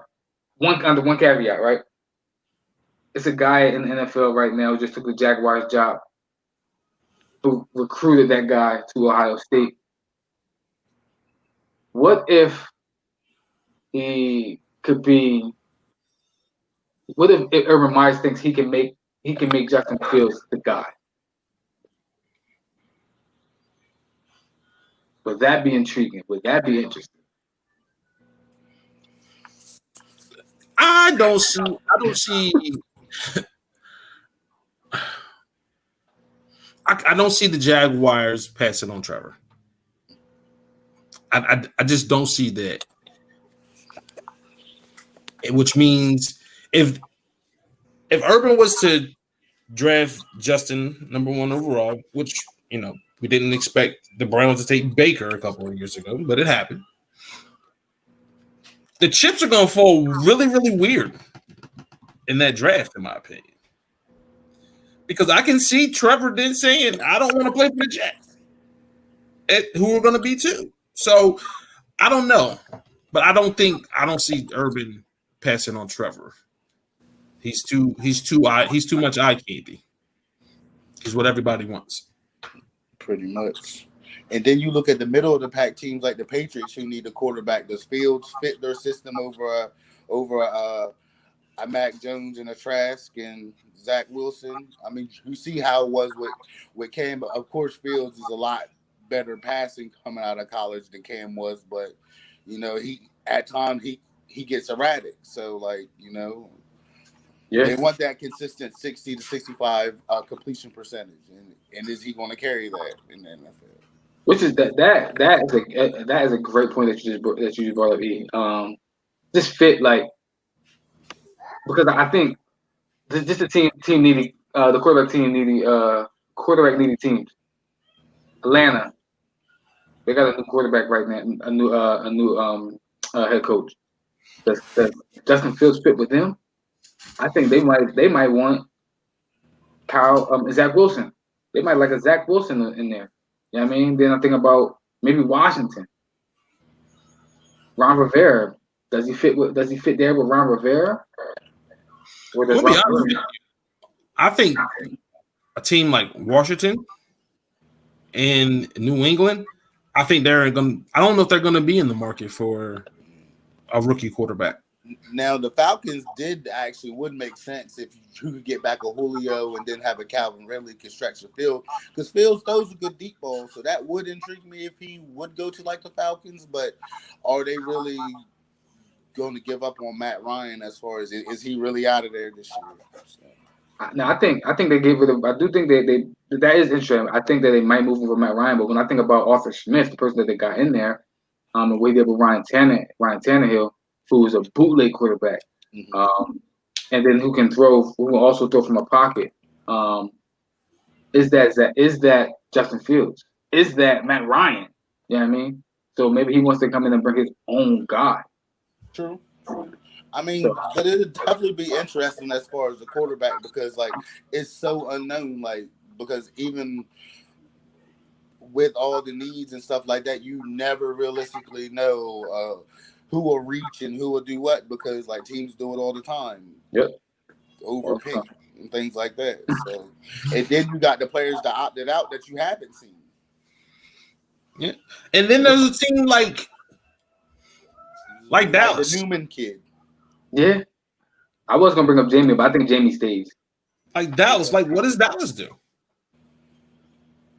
under one caveat, right? It's a guy in the NFL right now who just took the Jaguars job, who recruited that guy to Ohio State. What if he could be? What if Urban Myers thinks he can make Justin Fields the guy? Would that be intriguing? Would that be interesting? I don't see. I don't see the Jaguars passing on Trevor. I just don't see that. Which means if Urban was to draft Justin number 1 overall, which we didn't expect the Browns to take Baker a couple of years ago, but it happened. The chips are going to fall really, really weird in that draft, in my opinion. Because I can see Trevor then saying, I don't want to play for the Jets, who are going to be too. So I don't know. But I don't see Urban passing on Trevor. He's too much eye candy. He's what everybody wants. pretty much. And then you look at the middle of the pack teams like the Patriots, who need a quarterback. Does Fields fit their system over a Mac Jones and a Trask and Zach Wilson? I mean, you see how it was with Cam. But of course, Fields is a lot better passing coming out of college than Cam was. But he at times he gets erratic. So Yeah. they want that consistent 60 to 65 completion percentage, and is he going to carry that in the NFL? Which is that is a great point that you just brought up. E. Just fit because I think just the team needed the quarterback team needed quarterback needed teams. Atlanta, they got a new quarterback right now, a new head coach. Does Justin Fields fit with them? I think they might want Zach Wilson. They might like a Zach Wilson in there. You know what I mean? Then I think about maybe Washington. Ron Rivera. Does he fit there with Ron Rivera? I think a team like Washington and New England, I think I don't know if they're gonna be in the market for a rookie quarterback. Now the Falcons would make sense if you could get back a Julio and then have a Calvin Ridley can stretch the field, because Fields throws a good deep ball, so that would intrigue me if he would go to the Falcons. But are they really going to give up on Matt Ryan as far as is he really out of there this year? So. No, I think they get rid of. I do think that is interesting. I think that they might move over Matt Ryan, but when I think about Arthur Smith, the person that they got in there, the way they with Ryan Tannehill, who is a bootleg quarterback, and then who will also throw from a pocket. Is that Justin Fields? Is that Matt Ryan? You know what I mean? So maybe he wants to come in and bring his own guy. True. I mean, but it would definitely be interesting as far as the quarterback, because it's so unknown. Because even with all the needs and stuff like that, you never realistically know who will reach and who will do what, because teams do it all the time. Yep. Overpick and things like that. So, and then you got the players that opted out that you haven't seen. Yeah, and then there's a team like Dallas, the Newman kid. Yeah, I was gonna bring up Jamie, but I think Jamie stays. Like Dallas, what does Dallas do?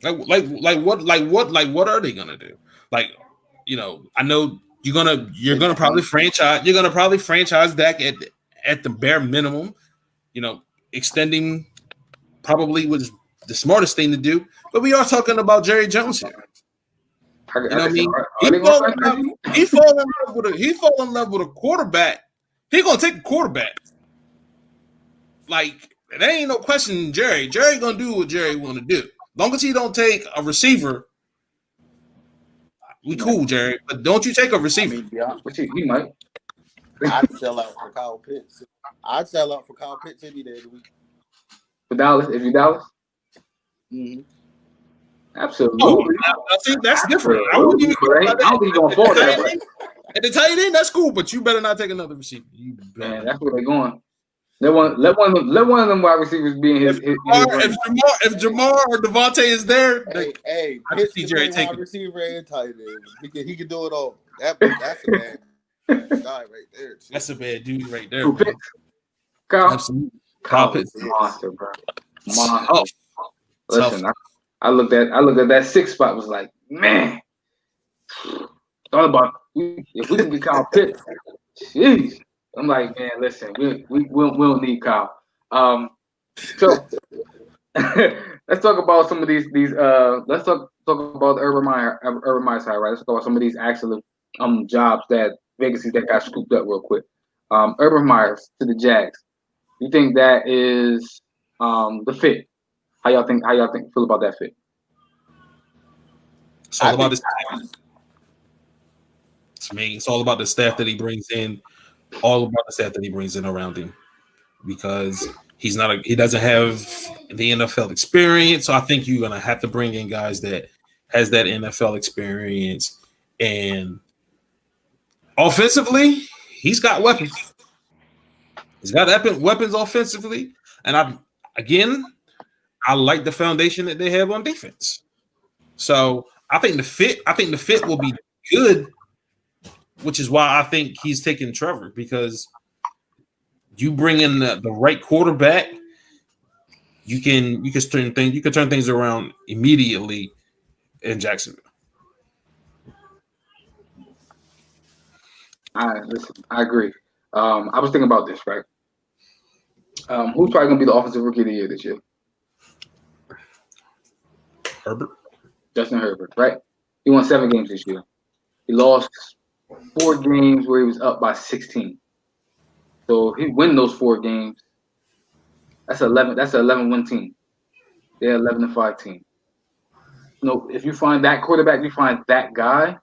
What are they gonna do? I know you're gonna probably franchise Dak at the bare minimum. Extending probably was the smartest thing to do. But we are talking about Jerry Jones here. You know what I mean? He fall in love with a quarterback. He gonna take a quarterback. There ain't no question. Jerry gonna do what Jerry want to do. Long as he don't take a receiver, we cool, Jerry. But don't you take a receiver? He might. I'd sell out for Kyle Pitts. Any day of the week. For Dallas, if you Dallas. Mm-hmm. Absolutely. Oh, I think that's different. I don't think you're going for that. And to tell you then, that's cool, but you better not take another receiver. Man, that's where they're going. Let one of them wide receivers be in his. If Jamar or Devontae is there, I can see Jerry taking receiver and tight end. He can do it all. That's a bad guy right there. Too. That's a bad dude right there. Kyle Pitts, monster, bro. Monster. Listen, I looked at that 6 spot. Was like, man, thought about if we can get Kyle Pitts. Jeez. I'm like, man, listen, we don't need Kyle. So let's talk about some of these. Let's talk about the Urban Meyer side, right? Let's talk about some of these actual jobs that vacancies that got scooped up real quick. Urban Meyer to the Jags. You think that is the fit? How y'all think feel about that fit? It's all about his staff. To me, it's all about the staff that he brings in. All about the staff that he brings in around him, because he doesn't have the NFL experience. So I think you're gonna have to bring in guys that has that NFL experience, and offensively, he's got weapons. He's got weapons offensively, and I like the foundation that they have on defense. So I think the fit will be good, which is why I think he's taking Trevor, because you bring in the right quarterback, you can turn things around immediately in Jacksonville. Listen, I agree. I was thinking about this, right? Who's probably gonna be the offensive rookie of the year this year? Herbert. Justin Herbert, right? He won 7 games this year. He lost 4 games where he was up by 16. So if he win those 4 games, that's 11. That's an 11-win team. They're 11-5 team. If you find that quarterback, you find that guy,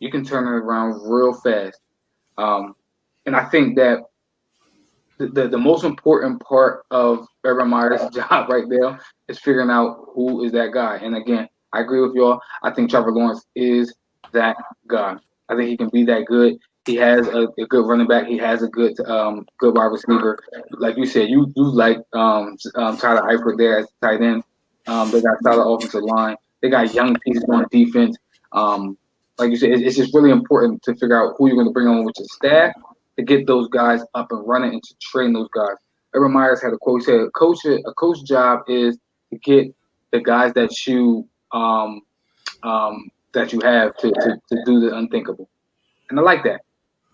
you can turn it around real fast. And I think that the most important part of Urban Meyer's job right there is figuring out who is that guy. And again, I agree with y'all. I think Trevor Lawrence is that guy. I think he can be that good. He has a good running back. He has a good wide receiver. Like you said, you like Tyler Eifert there as tight end. They got solid offensive line. They got young pieces on defense. Like you said, it's just really important to figure out who you're going to bring on with your staff to get those guys up and running and to train those guys. Urban Myers had a quote. He said, "A coach job is to get the guys that you have to do the unthinkable." And I like that.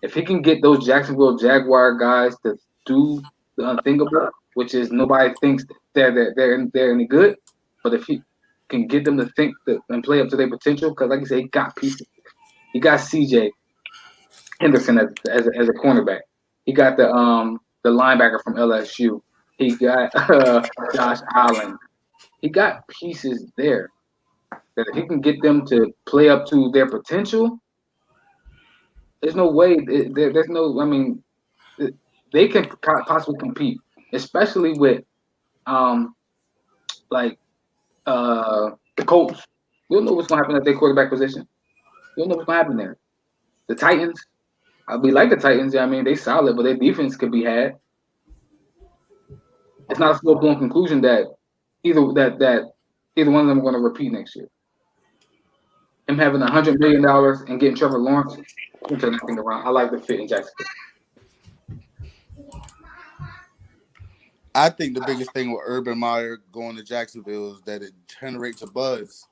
If he can get those Jacksonville Jaguar guys to do the unthinkable, which is nobody thinks they're any good, but if he can get them to think and play up to their potential, because like you said, he got pieces. He got CJ Henderson as a cornerback. He got the linebacker from LSU. He got Josh Allen. He got pieces there that if he can get them to play up to their potential, there's no way. There's no. I mean, they can possibly compete, especially with like the Colts. You don't know what's gonna happen at their quarterback position. You don't know what's gonna happen there. The Titans. We like the Titans. I mean, they solid, but their defense could be had. It's not a full blown conclusion that either one of them are going to repeat next year. Him having $100 million and getting Trevor Lawrence, can turn that thing around. I like the fit in Jacksonville. I think the biggest thing with Urban Meyer going to Jacksonville is that it generates a buzz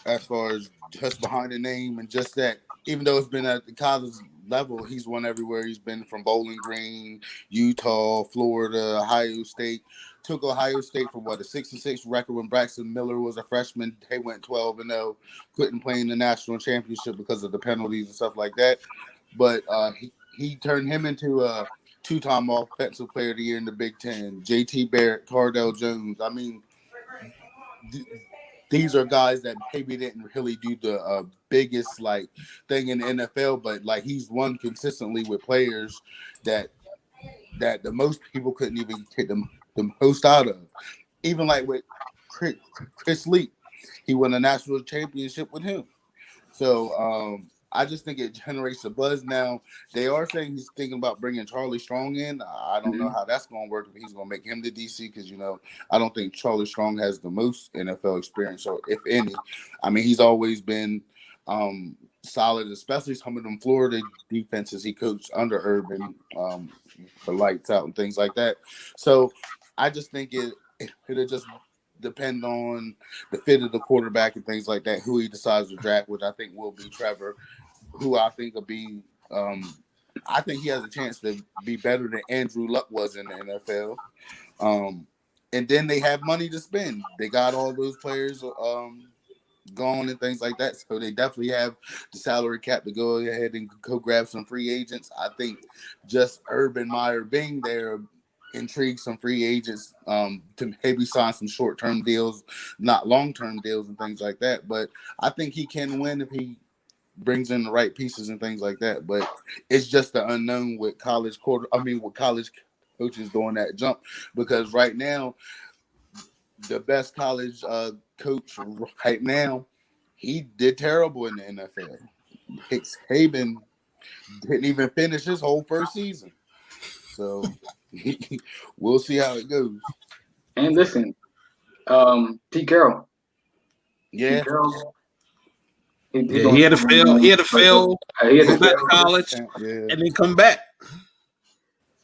as far as just behind the name and just that. Even though it's been at the college level, he's won everywhere. He's been from Bowling Green, Utah, Florida, Ohio State. Took Ohio State from a 6-6 record when Braxton Miller was a freshman. They went 12-0. Couldn't play in the national championship because of the penalties and stuff like that. But he turned him into a 2-time Offensive Player of the Year in the Big Ten. J.T. Barrett, Cardell Jones. I mean, these are guys that maybe didn't really do the biggest thing in the NFL, but he's won consistently with players that the most people couldn't even get the most out of. Even with Chris Lee, he won a national championship with him. So I just think it generates a buzz. Now, they are saying he's thinking about bringing Charlie Strong in. I don't know how that's going to work, if he's going to make him the DC, because, I don't think Charlie Strong has the most NFL experience, or if any. I mean, he's always been solid, especially some of them Florida defenses he coached under Urban for lights out and things like that. So I just think it'll just depend on the fit of the quarterback and things like that, who he decides to draft, which I think will be Trevor, who I think will be I think he has a chance to be better than Andrew Luck was in the NFL. And then they have money to spend. They got all those players gone and things like that. So they definitely have the salary cap to go ahead and go grab some free agents. I think just Urban Meyer being there intrigue some free agents to maybe sign some short-term deals, not long-term deals and things like that. But I think he can win if he brings in the right pieces and things like that. But it's just the unknown with college coaches doing that jump, because right now the best college coach right now, he did terrible in the NFL. Hicks Haven didn't even finish his whole first season. So we'll see how it goes. And listen, Pete Carroll, Yeah. He had to fail. He had to fail. Go back to college and then come back.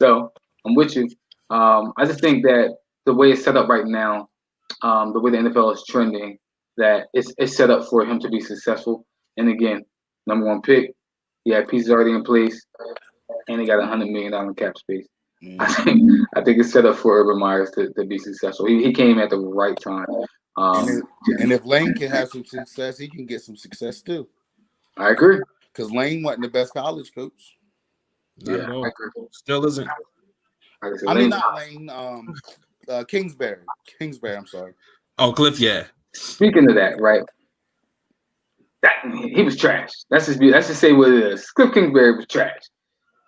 So I'm with you. I just think that the way it's set up right now, the way the NFL is trending, that it's set up for him to be successful. And again, number one pick, he had pieces already in place, and he got $100 million cap space. I think it's set up for Urban Myers to be successful. He came at the right time. And if Lane can have some success, he can get some success too. I agree. Because Lane wasn't the best college coach. Not at all. Still isn't. I mean, not Lane. Kingsbury. I'm sorry. Oh, Cliff. Yeah. Speaking of that, right? He was trash. Let's just say what it is. Cliff Kingsbury was trash.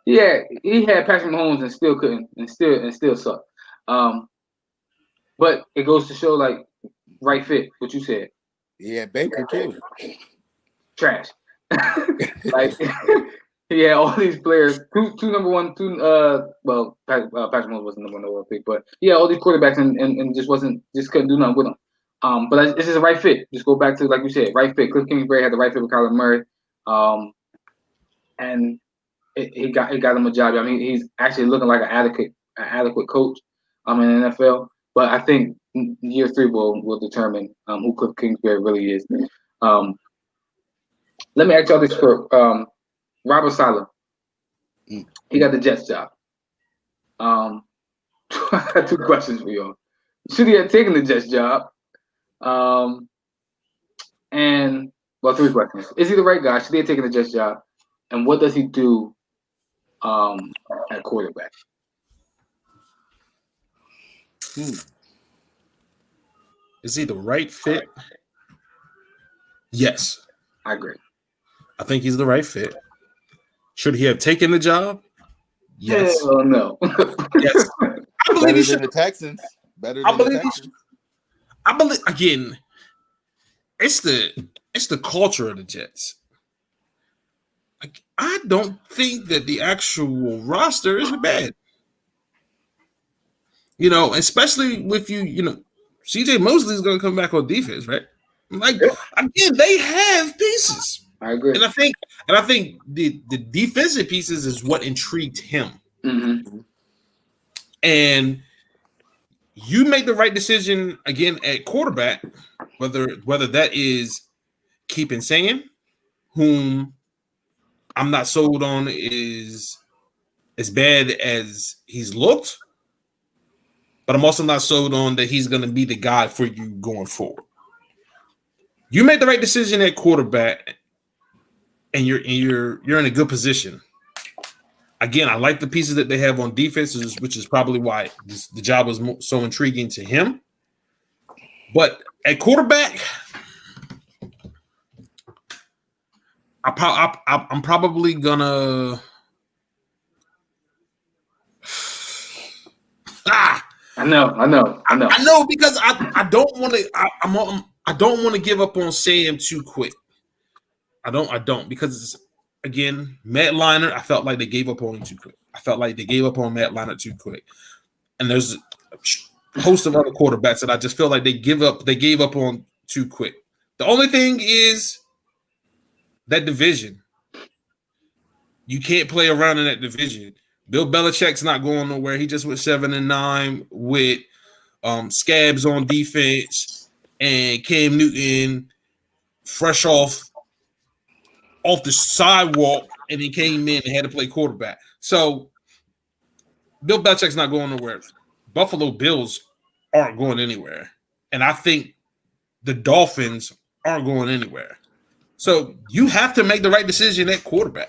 Yeah, he had Patrick Mahomes and still couldn't, and still sucked. But it goes to show, like, right fit, what you said. Yeah, Baker too. Trash. Like, he had all these players, two number one, well, Patrick Mahomes wasn't the number one overall pick, but yeah, all these quarterbacks and just couldn't do nothing with them. But this is a right fit. Just go back to, like you said, right fit. Cliff Kingsbury had the right fit with Kyler Murray, and he got him a job. I mean, he's actually looking like an adequate coach in the NFL. But I think year 3 will determine who Cliff Kingsbury really is. Let me ask y'all this for Robert Saleh. He got the Jets job. I got 2 questions for y'all. Should he have taken the Jets job? And 3 questions. Is he the right guy? Should he have taken the Jets job? And what does he do at quarterback? Is he the right fit? Yes. I agree. I think he's the right fit. Should he have taken the job? Yes. Hell no. Yes. I believe he should. The Texans. Better than the Texans. I believe, again, it's the culture of the Jets. I don't think that the actual roster is bad. Especially with CJ Mosley is going to come back on defense, right? Again, they have pieces. I agree. And I think the defensive pieces is what intrigued him. Mm-hmm. And you make the right decision again at quarterback, whether that is keeping Sand, whom I'm not sold on is as bad as he's looked, but I'm also not sold on that he's going to be the guy for you going forward. You made the right decision at quarterback, and you're in a good position. Again, I like the pieces that they have on defenses, which is probably why the job was so intriguing to him. But at quarterback, I'm probably gonna. I know because I don't want to. I don't want to give up on Sam too quick. I don't because again, Matt Leinart, I felt like they gave up on him too quick. I felt like they gave up on Matt Leinart too quick. And there's a host of other quarterbacks that I just feel like they gave up on too quick. The only thing is that division. You can't play around in that division. Bill Belichick's not going nowhere. He just went 7-9 with Scabs on defense and Cam Newton fresh off the sidewalk, and he came in and had to play quarterback. So Bill Belichick's not going nowhere. Buffalo Bills aren't going anywhere. And I think the Dolphins aren't going anywhere. So you have to make the right decision at quarterback.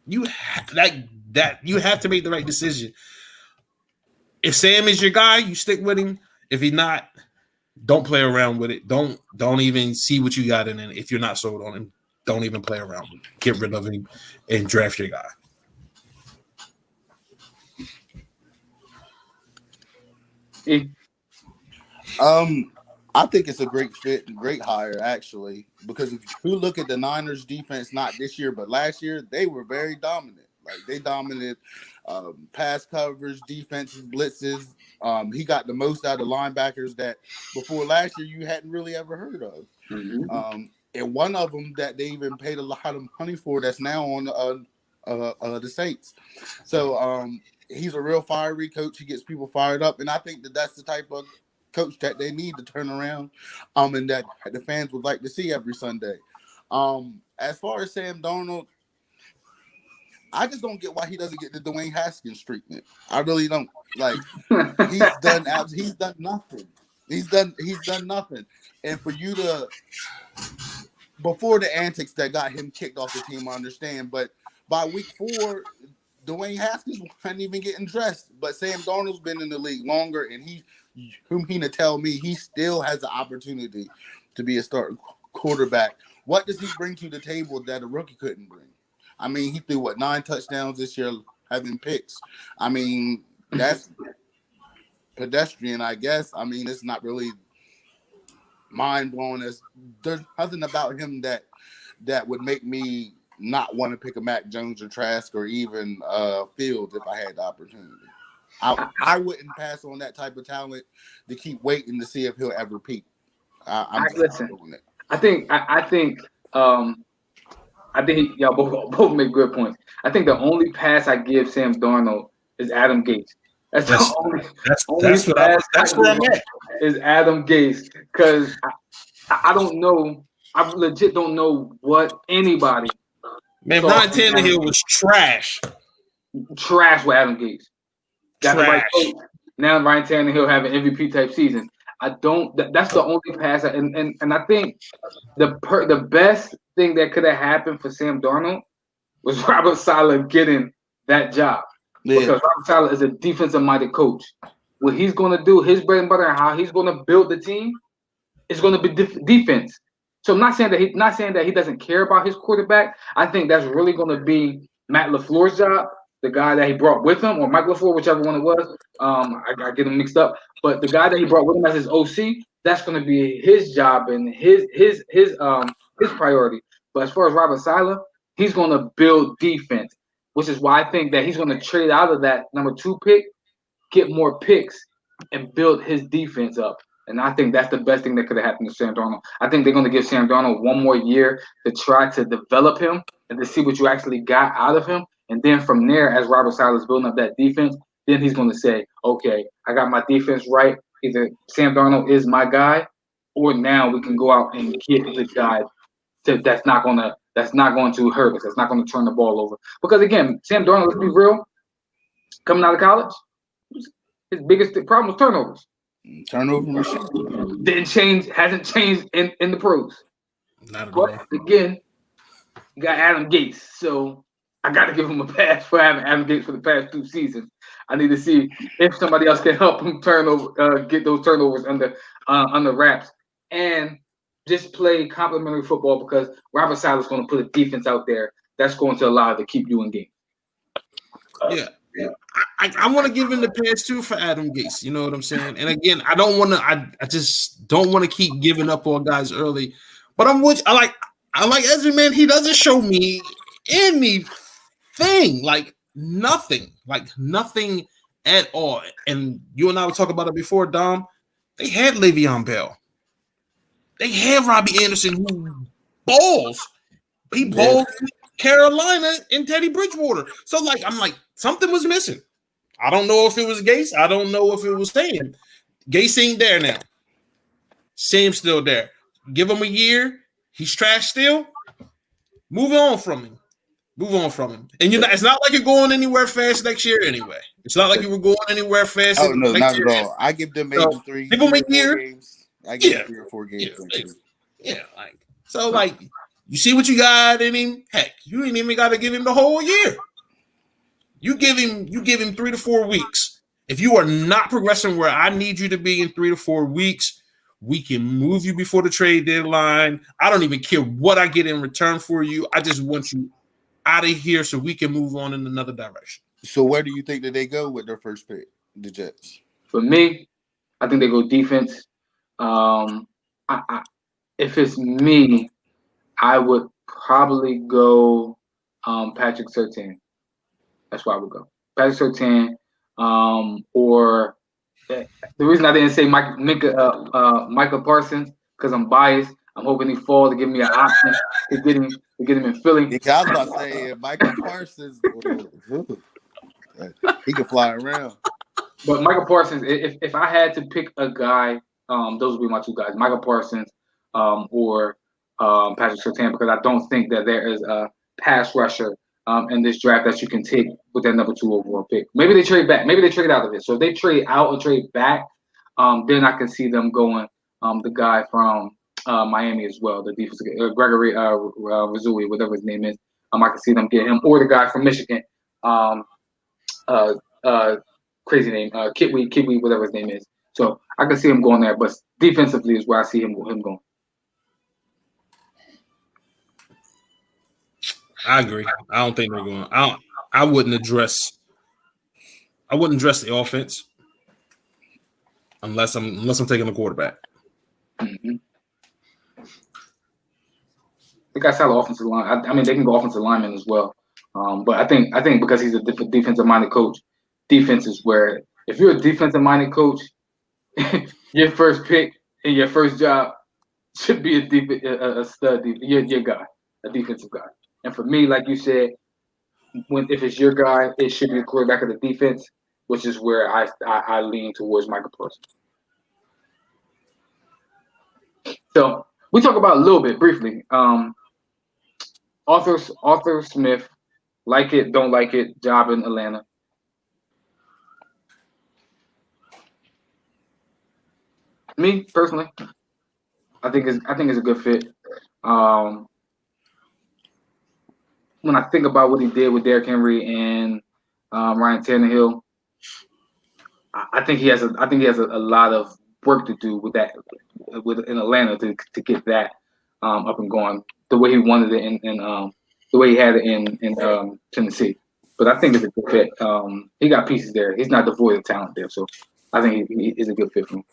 You have to make the right decision. If Sam is your guy, you stick with him. If he's not, don't play around with it. Don't even see what you got in it. If you're not sold on him, don't even play around with it. Get rid of him and draft your guy. I think it's a great fit and great hire, actually, because if you look at the Niners defense, not this year, but last year, they were very dominant. Like, they dominated pass coverage, defenses, blitzes. He got the most out of linebackers that before last year you hadn't really ever heard of. And one of them that they even paid a lot of money for that's now on the Saints. So he's a real fiery coach. He gets people fired up, and I think that that's the type of coach that they need to turn around, and that the fans would like to see every Sunday. As far as Sam Darnold, I just don't get why he doesn't get the Dwayne Haskins treatment. I really don't. Like he's done nothing. He's done nothing. And for you to, before the antics that got him kicked off the team, I understand. But by week 4, Dwayne Haskins wasn't even getting dressed. But Sam Darnold's been in the league longer, and whom he to tell me he still has the opportunity to be a starting quarterback. What does he bring to the table that a rookie couldn't bring? I mean, he threw 9 touchdowns this year, having picks. I mean, that's pedestrian, I guess. I mean, it's not really mind blowing. There's nothing about him that would make me not want to pick a Mac Jones or Trask or even Fields if I had the opportunity. I wouldn't pass on that type of talent to keep waiting to see if he'll ever peak. Listen, I think y'all both make good points. I think the only pass I give Sam Darnold is Adam Gase. That's where I'm at. Is Adam Gase, because I don't know. I legit don't know what anybody. Man, Ryan Tannehill was trash. Trash with Adam Gase. Got the right coach. Now Ryan Tannehill having MVP type season. That's the only pass. And I think the best thing that could have happened for Sam Darnold was Robert Saleh getting that job. Yeah. Because Robert Saleh is a defensive-minded coach. What he's going to do, his bread and butter, and how he's going to build the team, is going to be defense. So I'm not saying that he doesn't care about his quarterback. I think that's really going to be Matt LaFleur's job, the guy that he brought with him, or Mike LaFleur, whichever one it was. I get them mixed up. But the guy that he brought with him as his OC, that's going to be his job and his priority. But as far as Robert Saleh, he's going to build defense, which is why I think that he's going to trade out of that number 2 pick, get more picks, and build his defense up. And I think that's the best thing that could have happened to Sam Darnold. I think they're going to give Sam Darnold one more year to try to develop him and to see what you actually got out of him. And then from there, as Robert Saleh is building up that defense, then he's going to say, okay, I got my defense right. Either Sam Darnold is my guy, or now we can go out and get the guy that's not going to hurt us. That's not going to turn the ball over. Because again, Sam Darnold, let's be real, coming out of college, his biggest problem was turnovers. Turnover machine. Hasn't changed in the pros. Not at all. But again, you got Adam Gase, so I got to give him a pass for having Adam Gase for the past 2 seasons. I need to see if somebody else can help him get those turnovers under wraps, and just play complementary football, because Robert Saleh is going to put a defense out there that's going to allow it to keep you in game. Yeah. I want to give him the pass too for Adam Gase. You know what I'm saying? And again, I don't want to. I just don't want to keep giving up on guys early. But I like Ezra, man. He doesn't show me anything, like nothing at all. And you and I were talking about it before, Dom. They had Le'Veon Bell. They had Robbie Anderson, who balls. He balls Carolina and Teddy Bridgewater. So I'm like, something was missing. I don't know if it was Gase. I don't know if it was Sam. Gase ain't there now. Sam's still there. Give him a year. He's trash still. Move on from him. And it's not like you're going anywhere fast next year anyway. It's not like you were going anywhere fast. Oh, no, not at all. I give them maybe 3 games. I give them 3 or 4 games. You see what you got in him? Heck, you ain't even got to give him the whole year. You give him 3 to 4 weeks. If you are not progressing where I need you to be in 3 to 4 weeks, we can move you before the trade deadline. I don't even care what I get in return for you. I just want you out of here so we can move on in another direction. So where do you think that they go with their first pick, the Jets? For me, I think they go defense. If it's me, I would probably go Patrick Surtain. That's where I would go. Patrick Surtain, or the reason I didn't say Micah Parsons, because I'm biased. I'm hoping he fall to give me an option to get him in Philly. Yeah, I was about to say if Michael Parsons, he could fly around. But Michael Parsons, if I had to pick a guy, those would be my two guys, Michael Parsons, or Patrick Surtain, because I don't think that there is a pass rusher in this draft that you can take with that number 2 overall pick. Maybe they trade back. Maybe they trade out of it. So if they trade out or trade back, then I can see them going the guy from Miami as well, the defensive Gregory Razuli, whatever his name is. I can see them get him, or the guy from Michigan. Crazy name, Kitwe, whatever his name is. So I can see him going there, but defensively is where I see him going. I agree. I don't think they're going. I wouldn't address the offense unless I'm taking a quarterback. Mm-hmm. They got solid offensive line. I mean, they can go offensive lineman as well. But I think because he's a defensive minded coach, defense is where if you're a defensive minded coach, your first pick and your first job should be a stud, your guy, a defensive guy. And for me, like you said, if it's your guy, it should be the quarterback of the defense, which is where I lean towards Michael Parsons. So we talk about a little bit briefly. Arthur Smith, like it, don't like it, job in Atlanta. Me personally, I think it's a good fit. When I think about what he did with Derrick Henry and Ryan Tannehill, I think he has a lot of work to do with that in Atlanta to get that up and going the way he wanted it in the way he had it in Tennessee. But I think it's a good fit. He got pieces there. He's not devoid of talent there, so I think he is a good fit for him.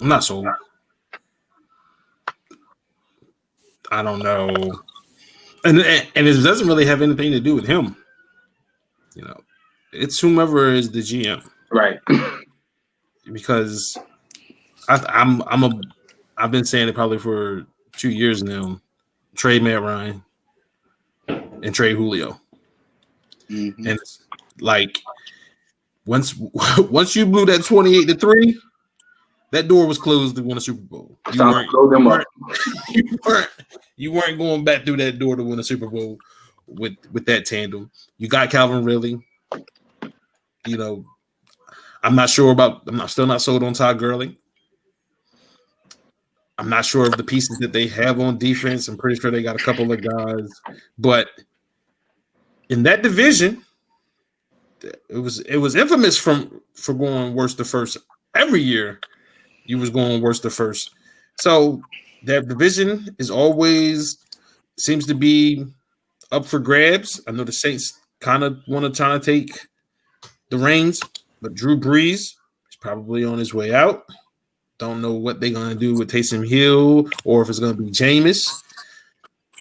I'm not sold. I don't know, and it doesn't really have anything to do with him. You know, it's whomever is the GM, right? Because I've been saying it probably for 2 years now. Trade Matt Ryan and trade Julio, and it's like once you blew that 28-3. That door was closed to win a Super Bowl. You weren't going back through that door to win a Super Bowl with that tandem. You got Calvin Ridley. You know, I'm still not sold on Todd Gurley. I'm not sure of the pieces that they have on defense. I'm pretty sure they got a couple of guys, but in that division, it was infamous for going worst to first every year. You was going worst to first. So that division is always seems to be up for grabs. I know the Saints kind of want to try to take the reins, but Drew Brees is probably on his way out. Don't know what they're going to do with Taysom Hill or if it's going to be Jameis.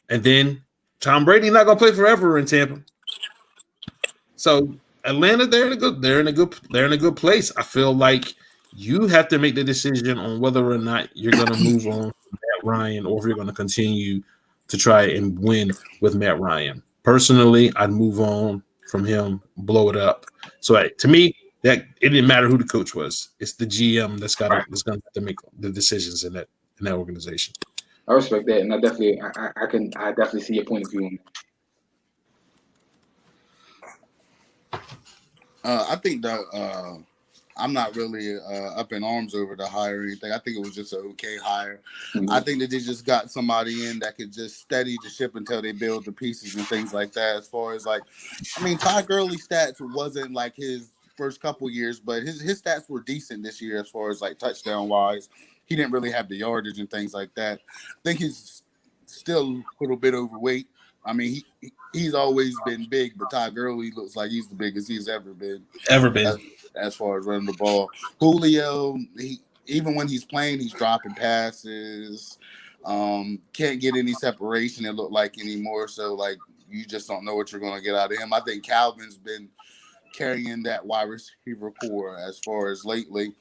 And then Tom Brady not going to play forever in Tampa. So Atlanta, they're in a good place. I feel like you have to make the decision on whether or not you're going to move on from Matt Ryan or if you're going to continue to try and win with Matt Ryan. Personally, I'd move on from him, blow it up. So to me, that it didn't matter who the coach was. It's the GM that's going to have to make the decisions in that organization. I respect that, and I definitely see your point of view on that. I think that I'm not really up in arms over the hire or anything. I think it was just an okay hire. Mm-hmm. I think that they just got somebody in that could just steady the ship until they build the pieces and things like that. As far as Todd Gurley's stats wasn't like his first couple years, but his stats were decent this year as far as touchdown wise. He didn't really have the yardage and things like that. I think he's still a little bit overweight. I mean, he's always been big, but Todd Gurley looks like he's the biggest he's ever been. As far as running the ball. Julio, even when he's playing, he's dropping passes. Can't get any separation, it looked like, anymore. So, you just don't know what you're going to get out of him. I think Calvin's been carrying that wide receiver core as far as lately.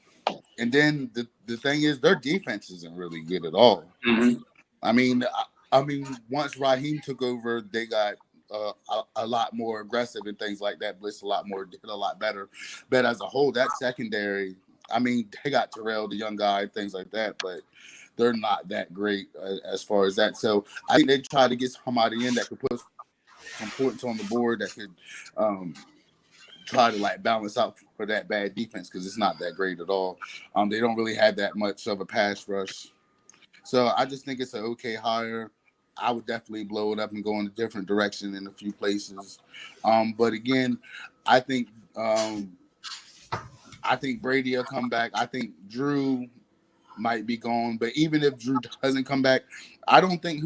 And then the thing is, their defense isn't really good at all. Mm-hmm. I mean, once Raheem took over, they got a lot more aggressive and things like that. Blitz a lot more, did a lot better. But as a whole, that secondary, I mean, they got Terrell, the young guy, things like that, but they're not that great as far as that. So I think they try to get somebody in that could put some points on the board that could try to like balance out for that bad defense because it's not that great at all. They don't really have that much of a pass rush. So I just think it's an okay hire. I would definitely blow it up and go in a different direction in a few places. But again, I think Brady will come back. I think Drew might be gone. But even if Drew doesn't come back, I don't think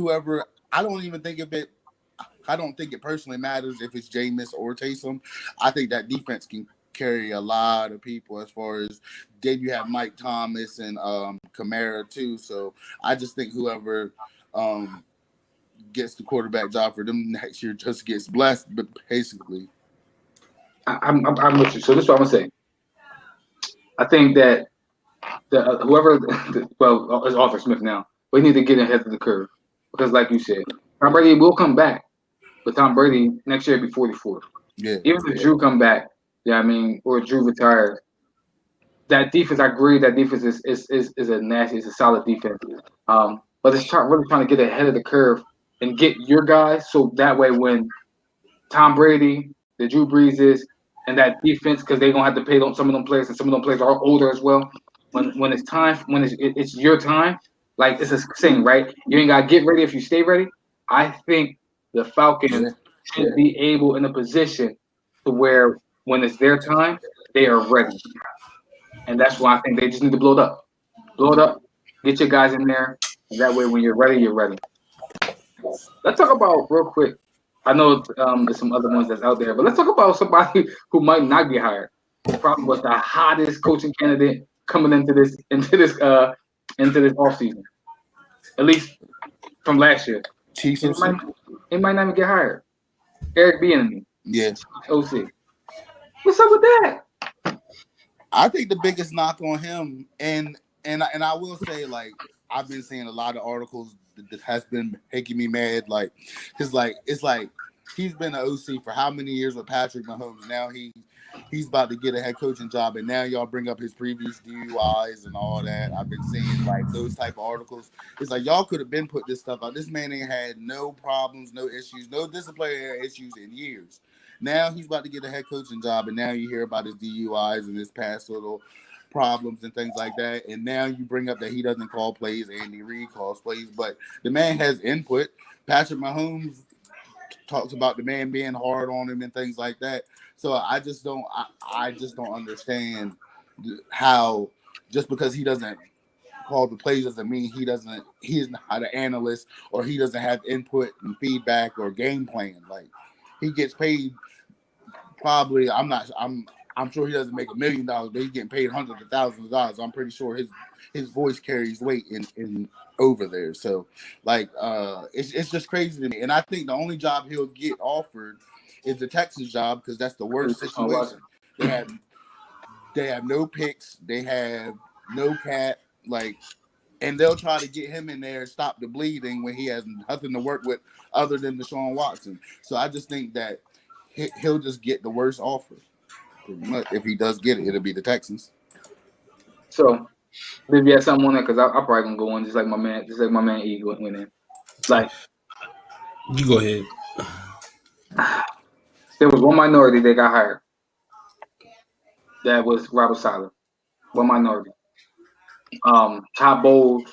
it personally matters if it's Jameis or Taysom. I think that defense can carry a lot of people as far as then you have Mike Thomas and Kamara too. So I just think whoever gets the quarterback job for them next year just gets blessed. But basically, I'm with you. So this is what I'm gonna say. I think that whoever, it's Arthur Smith now. We need to get ahead of the curve because, like you said, Tom Brady will come back, but Tom Brady next year will be 44. Yeah. Even if Drew come back, or Drew retires, that defense, I agree, that defense is a solid defense. But it's really trying to get ahead of the curve and get your guys so that way when Tom Brady, the Drew Breeses, and that defense, because they're gonna have to pay some of them players, and some of them players are older as well. When it's time, when it's your time, like it's a saying, right? You ain't gotta get ready if you stay ready. I think the Falcons should be able in a position to where when it's their time, they are ready. And that's why I think they just need to blow it up. Blow it up, get your guys in there, and that way when you're ready, you're ready. Let's talk about real quick. I know there's some other ones that's out there, but let's talk about somebody who might not get hired. Who probably was the hottest coaching candidate coming into this offseason. At least from last year. It might not even get hired. Eric Bieniemy. Yeah. OC. What's up with that? I think the biggest knock on him, and I will say, like, I've been seeing a lot of articles that has been making me mad, like, because like it's like he's been an OC for how many years with Patrick Mahomes? Now he's about to get a head coaching job, and now y'all bring up his previous DUIs and all that. I've been seeing like those type of articles. It's like y'all could have been put this stuff out. This man ain't had no problems, no issues, no disciplinary issues in years. Now he's about to get a head coaching job, and now you hear about his DUIs and his past little problems and things like that. And now you bring up that he doesn't call plays. Andy Reid calls plays, but the man has input. Patrick Mahomes talks about the man being hard on him and things like that. So I just don't understand how just because he doesn't call the plays doesn't mean he is not an analyst or he doesn't have input and feedback or game plan. Like he gets paid probably. I'm sure he doesn't make $1 million, but he's getting paid hundreds of thousands of dollars. I'm pretty sure his voice carries weight in over there. So like it's just crazy to me. And I think the only job he'll get offered is the Texans job because that's the worst situation. They have no picks, they have no cap, like, and they'll try to get him in there and stop the bleeding when he has nothing to work with other than Deshaun Watson. So I just think that he'll just get the worst offer. Pretty much. If he does get it, it'll be the Texans. So, if you have something on that, because I'm probably gonna go on just like my man E went in. Like, you go ahead. There was one minority that got hired. That was Robert Saleh. One minority. Todd Bowles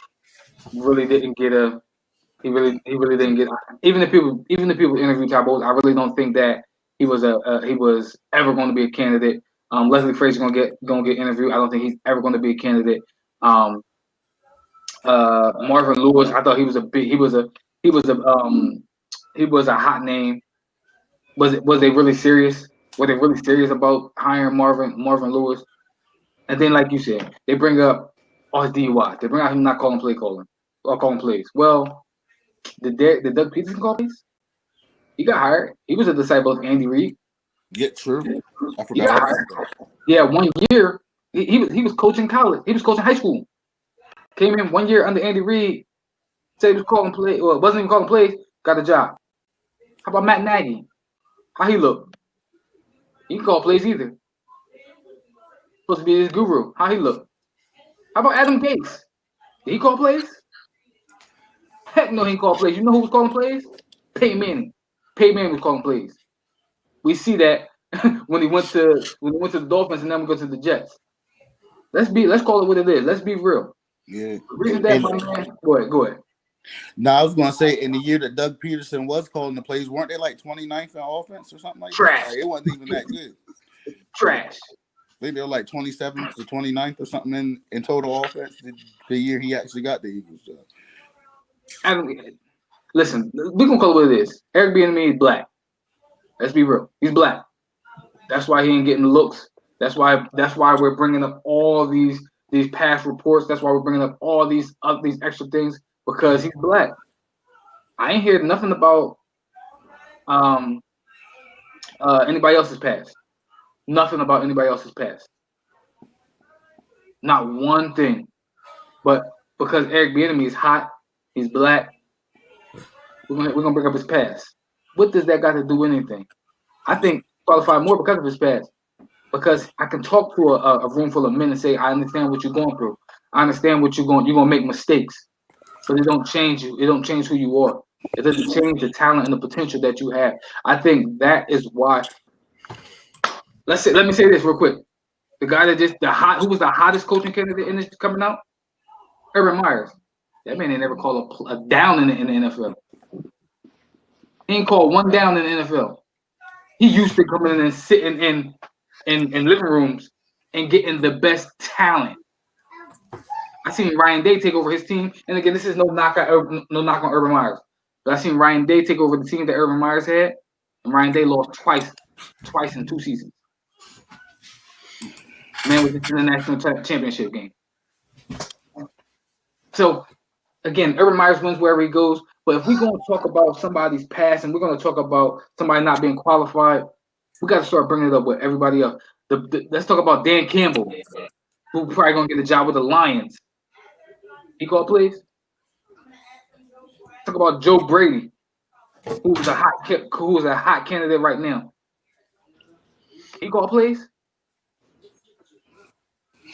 really didn't get a. He really didn't get. Even the people interviewed Todd Bowles, I really don't think that he was ever going to be a candidate. Leslie Frazier gonna get interviewed. I don't think he's ever going to be a candidate. Marvin Lewis, I thought he was a hot name. Was they really serious? Were they really serious about hiring Marvin Lewis? And then, like you said, they bring up all his DUI. They bring out him not calling plays. Well, did Doug Peterson call plays? He got hired. He was a disciple of Andy Reid. Yeah, true. I forgot Yeah, about that. yeah. 1 year he was coaching college. He was coaching high school. Came in 1 year under Andy Reid. Said he was calling play, or wasn't even calling plays. Got a job. How about Matt Nagy? How he look? He can call plays either. Supposed to be his guru. How he look? How about Adam Gase? Did he call plays? Heck no, he didn't call plays. You know who was calling plays? Peyton Manning. Peyton Manning was calling plays. We see that when he went to the Dolphins and then we go to the Jets. Let's call it what it is. Let's be real. Yeah. The reason that my man, go ahead. No, I was gonna say in the year that Doug Peterson was calling the plays, weren't they like 29th in offense or something like Trash. that? Like, it wasn't even that good. Trash. I think they were like 27th to 29th or something in total offense the year he actually got the Eagles job. Listen, we're gonna call it what it is. Eric Bieniemy is black. Let's be real. He's black. That's why he ain't getting the looks. That's why we're bringing up all these past reports. That's why we're bringing up all these extra things, because he's black. I ain't heard nothing about anybody else's past. Nothing about anybody else's past. Not one thing. But because Eric Bieniemy is hot, he's black, we're gonna bring up his past. What does that got to do with anything? I think qualified more because of his past. Because I can talk to a room full of men and say, I understand what you're going through. I understand what you're gonna make mistakes. But it don't change you. It don't change who you are. It doesn't change the talent and the potential that you have. I think that is why. Let me say this real quick. The guy who was the hottest coaching candidate in this coming out, Urban Myers. That man ain't never called a down in the NFL. He ain't called one down in the NFL. He used to coming in and sitting in living rooms and getting the best talent. I seen Ryan Day take over his team, and again, this is no knock on Urban Myers, but I seen Ryan Day take over the team that Urban Myers had, and Ryan Day lost twice in 2 seasons. Man was in the national championship game. So again, Urban Myers wins wherever he goes. But if we're going to talk about somebody's past and we're going to talk about somebody not being qualified, we got to start bringing it up with everybody else. Let's talk about Dan Campbell, who probably going to get a job with the Lions. He called plays. Talk about Joe Brady, who's a hot candidate right now. He called plays.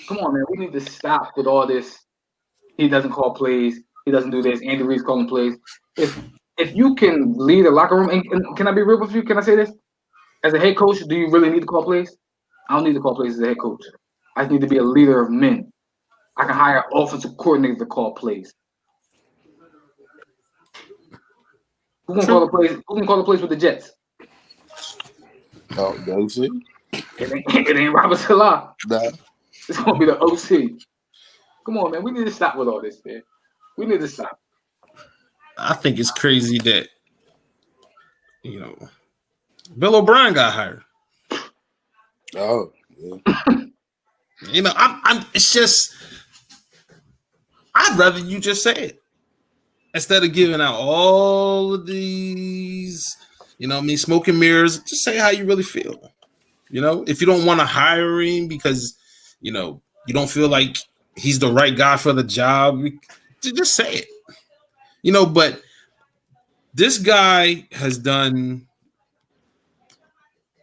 Come on, man. We need to stop with all this. He doesn't call plays. He doesn't do this. Andy Reid's calling plays. If you can lead a locker room, and can I be real with you? Can I say this? As a head coach, do you really need to call plays? I don't need to call plays as a head coach. I just need to be a leader of men. I can hire an offensive coordinator to call plays. Who can call the plays? Who can call the plays with the Jets? Oh, the OC? It ain't Robert Salah. Nah. It's gonna be the OC. Come on, man. We need to stop with all this, man. We need to stop. I think it's crazy that Bill O'Brien got hired. Oh, yeah. I'm. It's just. I'd rather you just say it instead of giving out all of these, smoke and mirrors. Just say how you really feel. If you don't want to hire him because you don't feel like he's the right guy for the job, just say it. But this guy has done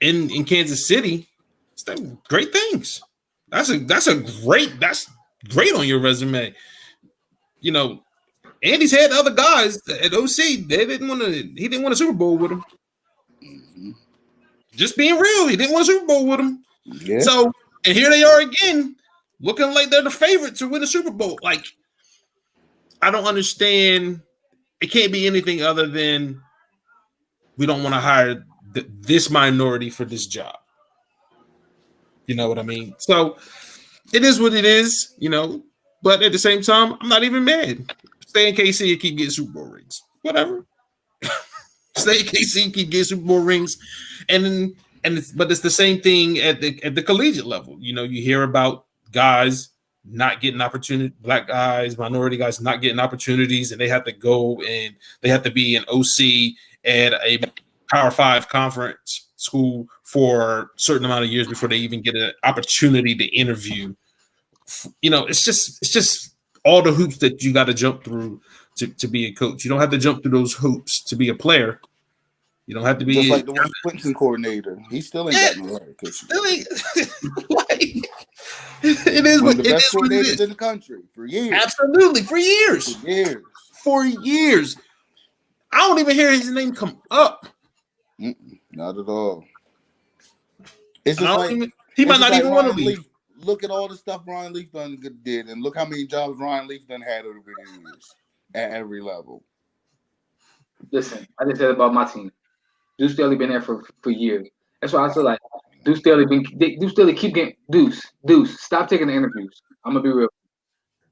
in Kansas City great things. That's great on your resume. Andy's had other guys at OC. He didn't win a Super Bowl with him. Mm-hmm. Just being real, he didn't win a Super Bowl with him. Yeah. So, and here they are again, looking like they're the favorite to win the Super Bowl. Like, I don't understand. It can't be anything other than we don't want to hire this minority for this job. You know what I mean? So it is what it is, but at the same time, I'm not even mad. Stay in KC and keep getting Super Bowl rings. Whatever. Stay in KC and keep getting Super Bowl rings. But it's the same thing at the collegiate level. You hear about guys not getting opportunity, black guys, minority guys not getting opportunities, and they have to go and they have to be an OC at a Power 5 conference school for a certain amount of years before they even get an opportunity to interview. You know, it's just all the hoops that you got to jump through to be a coach. You don't have to jump through those hoops to be a player. You don't have to be just like the Wisconsin coordinator. He still ain't got no right coach. Still ain't like it is One what of the it best is. What it coordinators is. in the country for years. Absolutely, for years. For years. For years. I don't even hear his name come up. Not at all. It's I just don't like even, he might it's not just even like want to Ryan be. Leaf. Look at all the stuff Ryan Leaf done did, and look how many jobs Ryan Leaf done had over the years at every level. Listen, I just said about my team. Deuce Staley been there for years. That's why I feel like Deuce Staley keep getting Deuce. Stop taking the interviews. I'm gonna be real.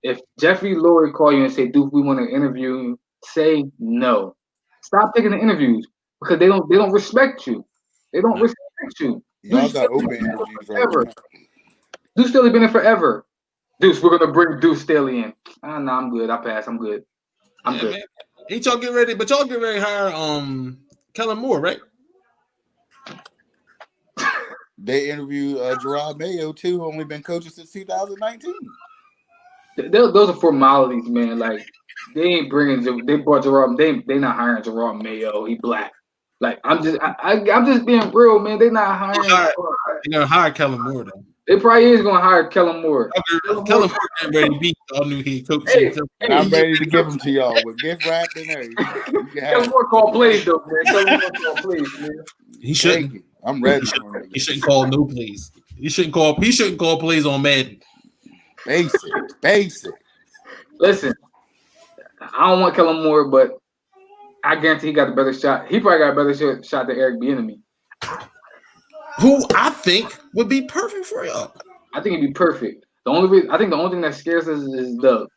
If Jeffrey Lurie call you and say, Deuce, we want to interview you, say no. Stop taking the interviews because they don't respect you. They don't respect you. Y'all Deuce got Staley open been there interviews forever. right now. Deuce Staley been there forever. Deuce, we're gonna bring Deuce Staley in. No, I'm good. I pass. I'm good. I'm good. Man. Ain't y'all get ready? But y'all get ready to hire Kellen Moore, right? They interviewed Gerard Mayo too, who only been coaching since 2019. Those are formalities, man. Like they ain't bringing. They brought Gerard. They not hiring Gerard Mayo. He black. Like I'm just being real, man. They not hiring. They're gonna hire Kellen Moore though. They probably is gonna hire Kellen Moore. Kellen Moore getting ready to be all new head coach. And I'm ready to give them to y'all with gift wrapped and everything. Kellen Moore call plays though, man. Kellen Moore call plays, man. He shouldn't. I'm ready. He shouldn't call no plays. He shouldn't call plays on Madden. Basic. Listen, I don't want Kellen Moore, but I guarantee he got a better shot. He probably got a better shot than Eric Bieniemy, who I think would be perfect for y'all. I think he'd be perfect. The only thing that scares us is Doug.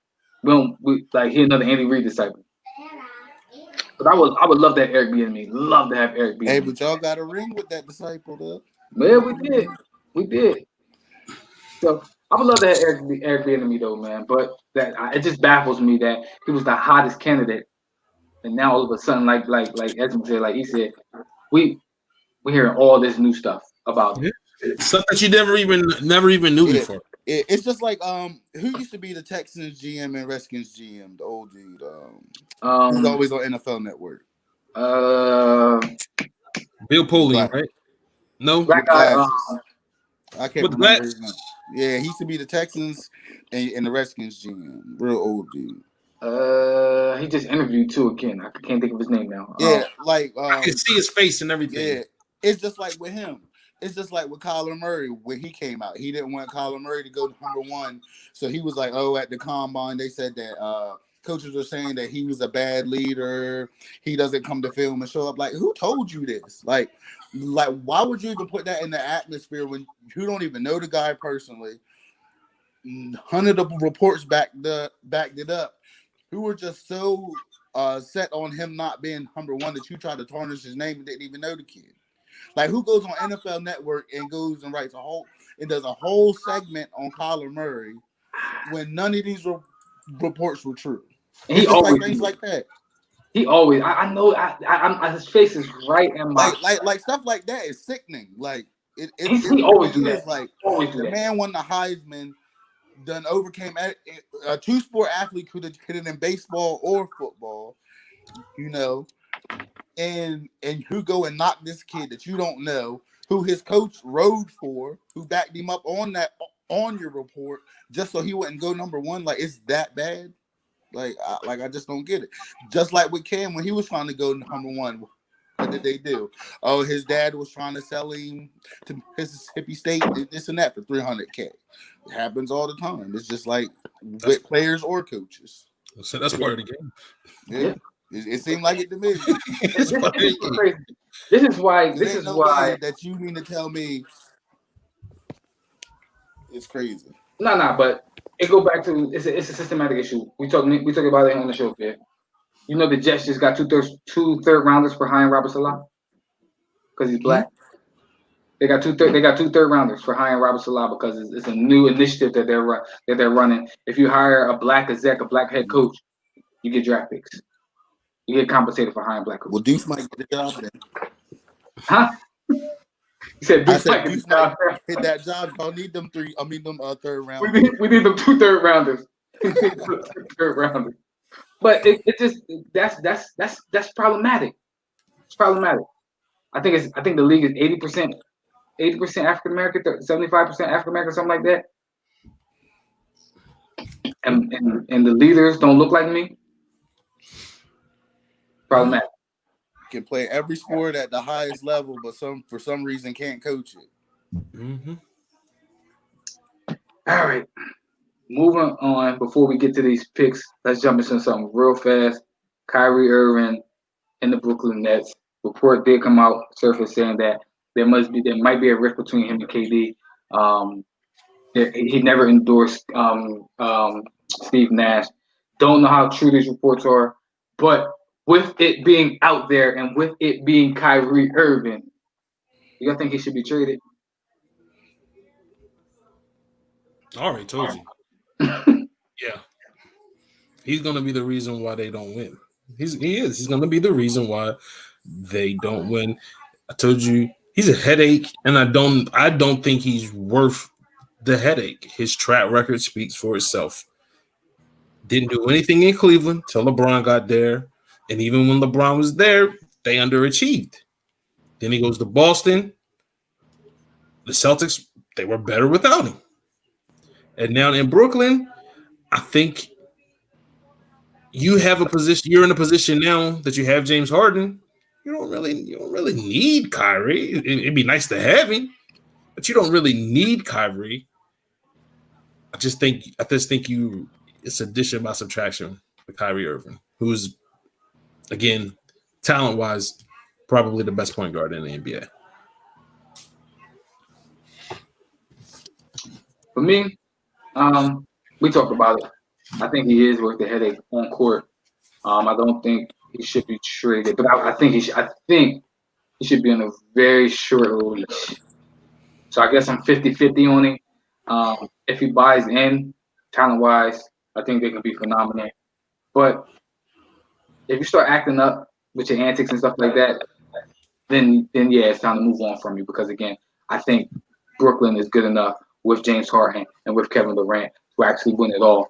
We like he another Andy Reid disciple. But I would love to have Eric Bieniemy. Love to have Eric Bieniemy. Hey, but y'all got a ring with that disciple though. Yeah, we did. So I would love to have Eric Bieniemy though, man. But it just baffles me that he was the hottest candidate, and now all of a sudden, like Esmond said, like he said, we hearing all this new stuff about him. Stuff that you never even knew before. It's just like who used to be the Texans GM and Redskins GM, the old dude. Who's always on NFL Network. Bill Polian, right? No, Black guy. I can't remember his name. Yeah, he used to be the Texans and the Redskins GM. Real old dude. He just interviewed too again. I can't think of his name now. Yeah, like I can see his face and everything. Yeah, it's just like with him. It's just like with Kyler Murray when he came out. He didn't want Kyler Murray to go to number one, so he was like, "Oh, at the combine, they said that coaches were saying that he was a bad leader. He doesn't come to film and show up." Like, who told you this? Like, why would you even put that in the atmosphere when you don't even know the guy personally? None of the reports backed it up. Who were just so set on him not being number one that you tried to tarnish his name and didn't even know the kid. Like, who goes on NFL Network and goes and writes does a whole segment on Kyler Murray when none of these reports were true? And he always like things like that. He always, I know, his face is right in my like stuff like that is sickening. Like he always do that. Like always do the that. man won the Heisman, done overcame a two-sport athlete could have hit it in baseball or football, you know. And who go and knock this kid that you don't know, who his coach rode for, who backed him up on your report just so he wouldn't go number one? Like, it's that bad? Like I just don't get it. Just like with Cam when he was trying to go number one, what did they do? Oh, his dad was trying to sell him to Mississippi State, this and that for $300K. It happens all the time. It's just like with players or coaches. So that's part of the game. Yeah. It seemed like it to me. This is why that you mean to tell me it's crazy. No, but it go back to it's a systematic issue. We talk about it on the show, kid. You know the Jets just got two third rounders for hiring Robert Saleh because he's black. They got two third rounders for hiring Robert Saleh because it's a new initiative that they're running. If you hire a black exec, a black head coach, you get draft picks. You get compensated for hiring black coaches. Well, Deuce might get the job then. Huh? He said, I Deuce said might get Deuce the job might done. hit that job. Y'all need them third round. We need them 2 third rounders. We need them 2 third rounders. But it just that's problematic. It's problematic. I think the league is 80% African American, 75% African American, something like that. And the leaders don't look like me. Problematic. Can play every sport at the highest level, but for some reason can't coach it. Mm-hmm. All right. Moving on, before we get to these picks, let's jump into something real fast. Kyrie Irving and the Brooklyn Nets. Report did come out, surface, saying that there might be a rift between him and KD. He never endorsed Steve Nash. Don't know how true these reports are, but with it being out there and with it being Kyrie Irving, you guys think he should be traded? I already told you. Yeah. He's going to be the reason why they don't win. He is. He's going to be the reason why they don't win. I told you he's a headache, and I don't think he's worth the headache. His track record speaks for itself. Didn't do anything in Cleveland till LeBron got there, and even when LeBron was there, they underachieved. Then he goes to Boston. The Celtics, they were better without him. And now in Brooklyn, I think you're in a position now that you have James Harden. You don't really need Kyrie. It'd be nice to have him, but you don't really need Kyrie. I just think it's addition by subtraction with Kyrie Irving, who's, again, talent-wise, probably the best point guard in the NBA. For me, we talked about it. I think he is worth the headache on court. I don't think he should be traded, but I think he should be on a very short leash. So I guess I'm 50-50 on him. If he buys in, talent-wise, I think they can be phenomenal. But if you start acting up with your antics and stuff like that, then yeah, it's time to move on from you. Because again, I think Brooklyn is good enough with James Harden and with Kevin Durant to actually win it all.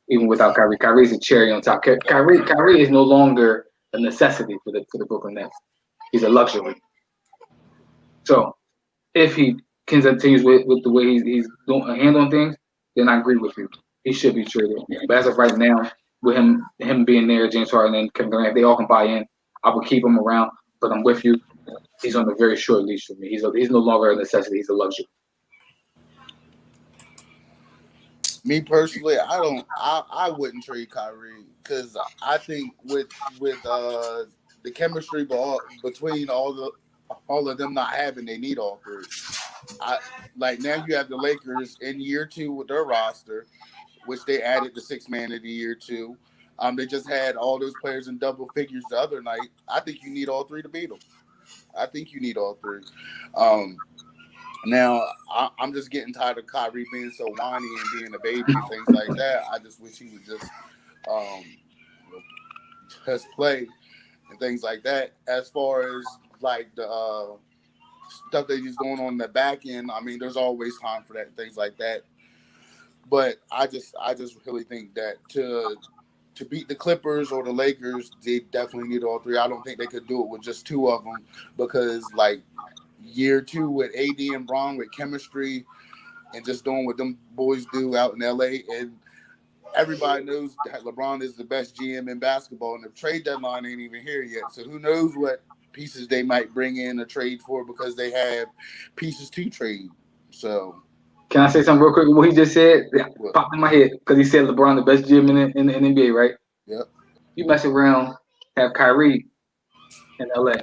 Even without Kyrie. Kyrie's a cherry on top. Kyrie is no longer a necessity for the Brooklyn Nets. He's a luxury. So if he continues with the way he's doing a hand on things, then I agree with you. He should be traded. But as of right now, with him being there, James Harden and Kevin Durant, if they all can buy in, I would keep him around. But I'm with you. He's on a very short leash for me. He's no longer a necessity. He's a luxury. Me personally, I wouldn't trade Kyrie because I think with the chemistry between all of them not having, they need all three. Like now you have the Lakers in year 2 with their roster, which they added the 6th man of the year to. They just had all those players in double figures the other night. I think you need all three to beat them. I think you need all three. Now, I'm just getting tired of Kyrie being so whiny and being a baby and things like that. I just wish he would just play and things like that. As far as like the stuff that he's doing on the back end, I mean, there's always time for that and things like that. But I just really think that to beat the Clippers or the Lakers, they definitely need all three. I don't think they could do it with just 2 of them because like year 2 with AD and Bron with chemistry and just doing what them boys do out in LA, and everybody knows that LeBron is the best GM in basketball, and the trade deadline ain't even here yet. So who knows what pieces they might bring in a trade for because they have pieces to trade. So can I say something real quick? What he just said popped in my head because he said LeBron the best GM in the NBA, right? Yep. You mess around, have Kyrie in LA.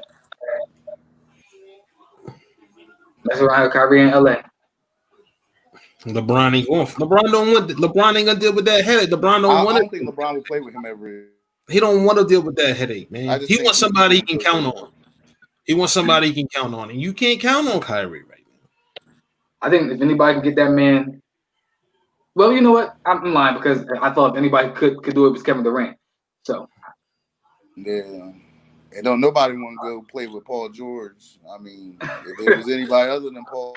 Mess around, have Kyrie in LA. LeBron ain't going. LeBron ain't gonna deal with that headache. LeBron don't want I don't think LeBron will play with him ever. He don't want to deal with that headache, man. He wants somebody he can count on. He wants somebody he can count on, and you can't count on Kyrie right now. I think if anybody can get that man, well, you know what? I'm lying because I thought if anybody could do it, was Kevin Durant. So yeah, And don't nobody want to go play with Paul George. I mean, if it was anybody other than Paul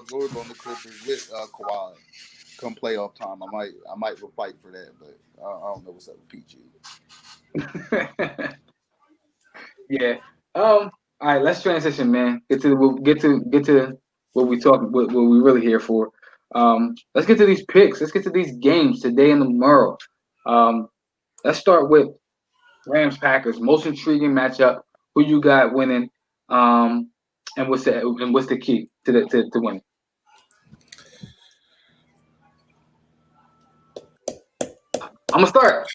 George on the Clippers with Kawhi, come playoff time, I might go fight for that. But I don't know what's up with PG. Yeah. All right. Let's transition, man. Get to what we what we really here for. Let's get to these picks. Let's get to these games today and tomorrow. Let's start with Rams Packers. Most intriguing matchup. Who you got winning? And what's the key to winning? I'm gonna start.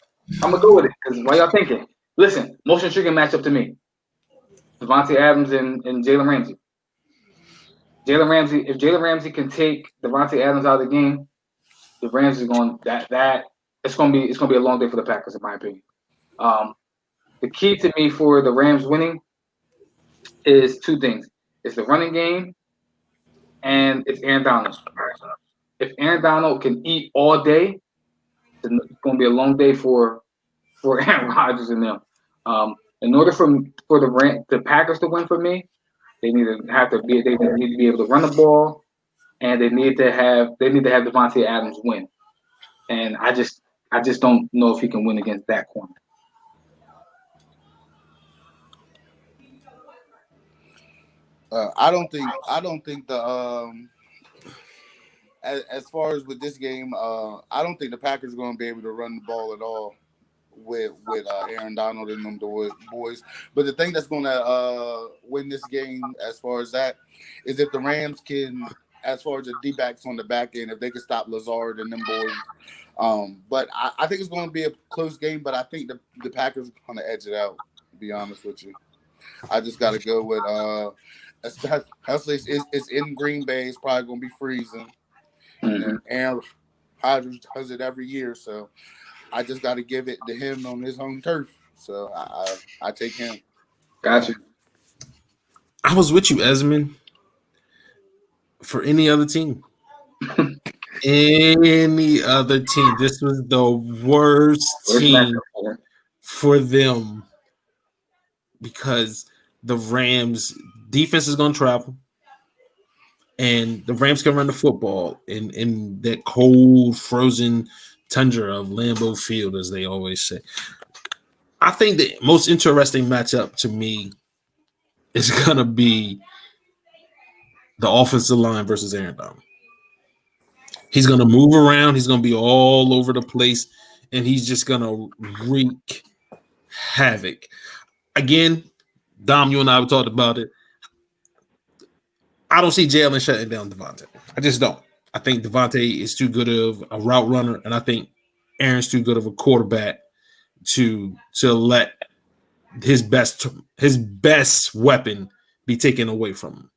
I'm gonna go with it because why y'all thinking? Listen, most intriguing matchup to me: Davante Adams and Jalen Ramsey. If Jalen Ramsey can take Davante Adams out of the game, the Rams is going it's gonna be a long day for the Packers, in my opinion. The key to me for the Rams winning is two things: it's the running game, and it's Aaron Donald. If Aaron Donald can eat all day, then it's gonna be a long day for Aaron Rodgers and them. In order for the Packers to win for me, they need to be able to run the ball, and they need to have Davante Adams win. And I just don't know if he can win against that corner. I don't think the as far as with this game, I don't think the Packers are going to be able to run the ball at all with Aaron Donald and them boys. But the thing that's going to win this game, as far as that, is if the Rams can, as far as the D-backs on the back end, if they can stop Lazard and them boys. But I think it's going to be a close game. But I think the Packers are going to edge it out. To be honest with you, I just got to go with. It's in Green Bay. It's probably going to be freezing. Mm-hmm. And Aaron Rodgers does it every year, so I just got to give it to him on his home turf. So I take him. Gotcha. I was with you, Esmond. For any other team. Any other team. This was the worst team for them because the Rams defense is going to travel. And the Rams can run the football in that cold, frozen tundra of Lambeau Field, as they always say. I think the most interesting matchup to me is going to be the offensive line versus Aaron Donald. He's going to move around. He's going to be all over the place, and he's just going to wreak havoc. Again, Dom, you and I have talked about it. I don't see Jalen shutting down Davante. I just don't. I think Davante is too good of a route runner, and I think Aaron's too good of a quarterback to let his best weapon be taken away from him.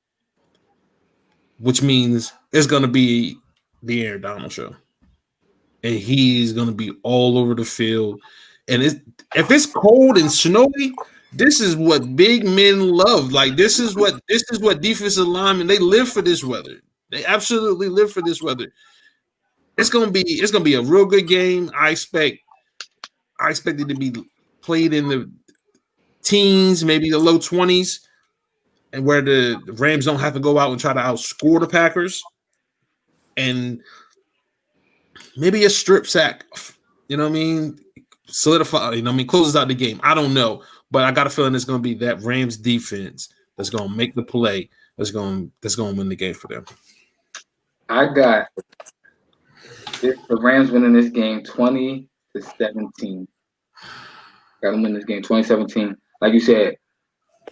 Which means it's going to be the Aaron Donald show. And he's going to be all over the field. And if it's cold and snowy, this is what big men love. Like this is what defensive linemen, they live for this weather. They absolutely live for this weather. It's gonna be a real good game. I expect it to be played in the teens, maybe the low 20s, and where the Rams don't have to go out and try to outscore the Packers. And maybe a strip sack, you know what I mean? Solidify, you know what I mean? Closes out the game. I don't know. But I got a feeling it's going to be that Rams defense that's going to make the play that's going to win the game for them. I got the Rams winning this game 20-17. Got them win this game 20-17. Like you said,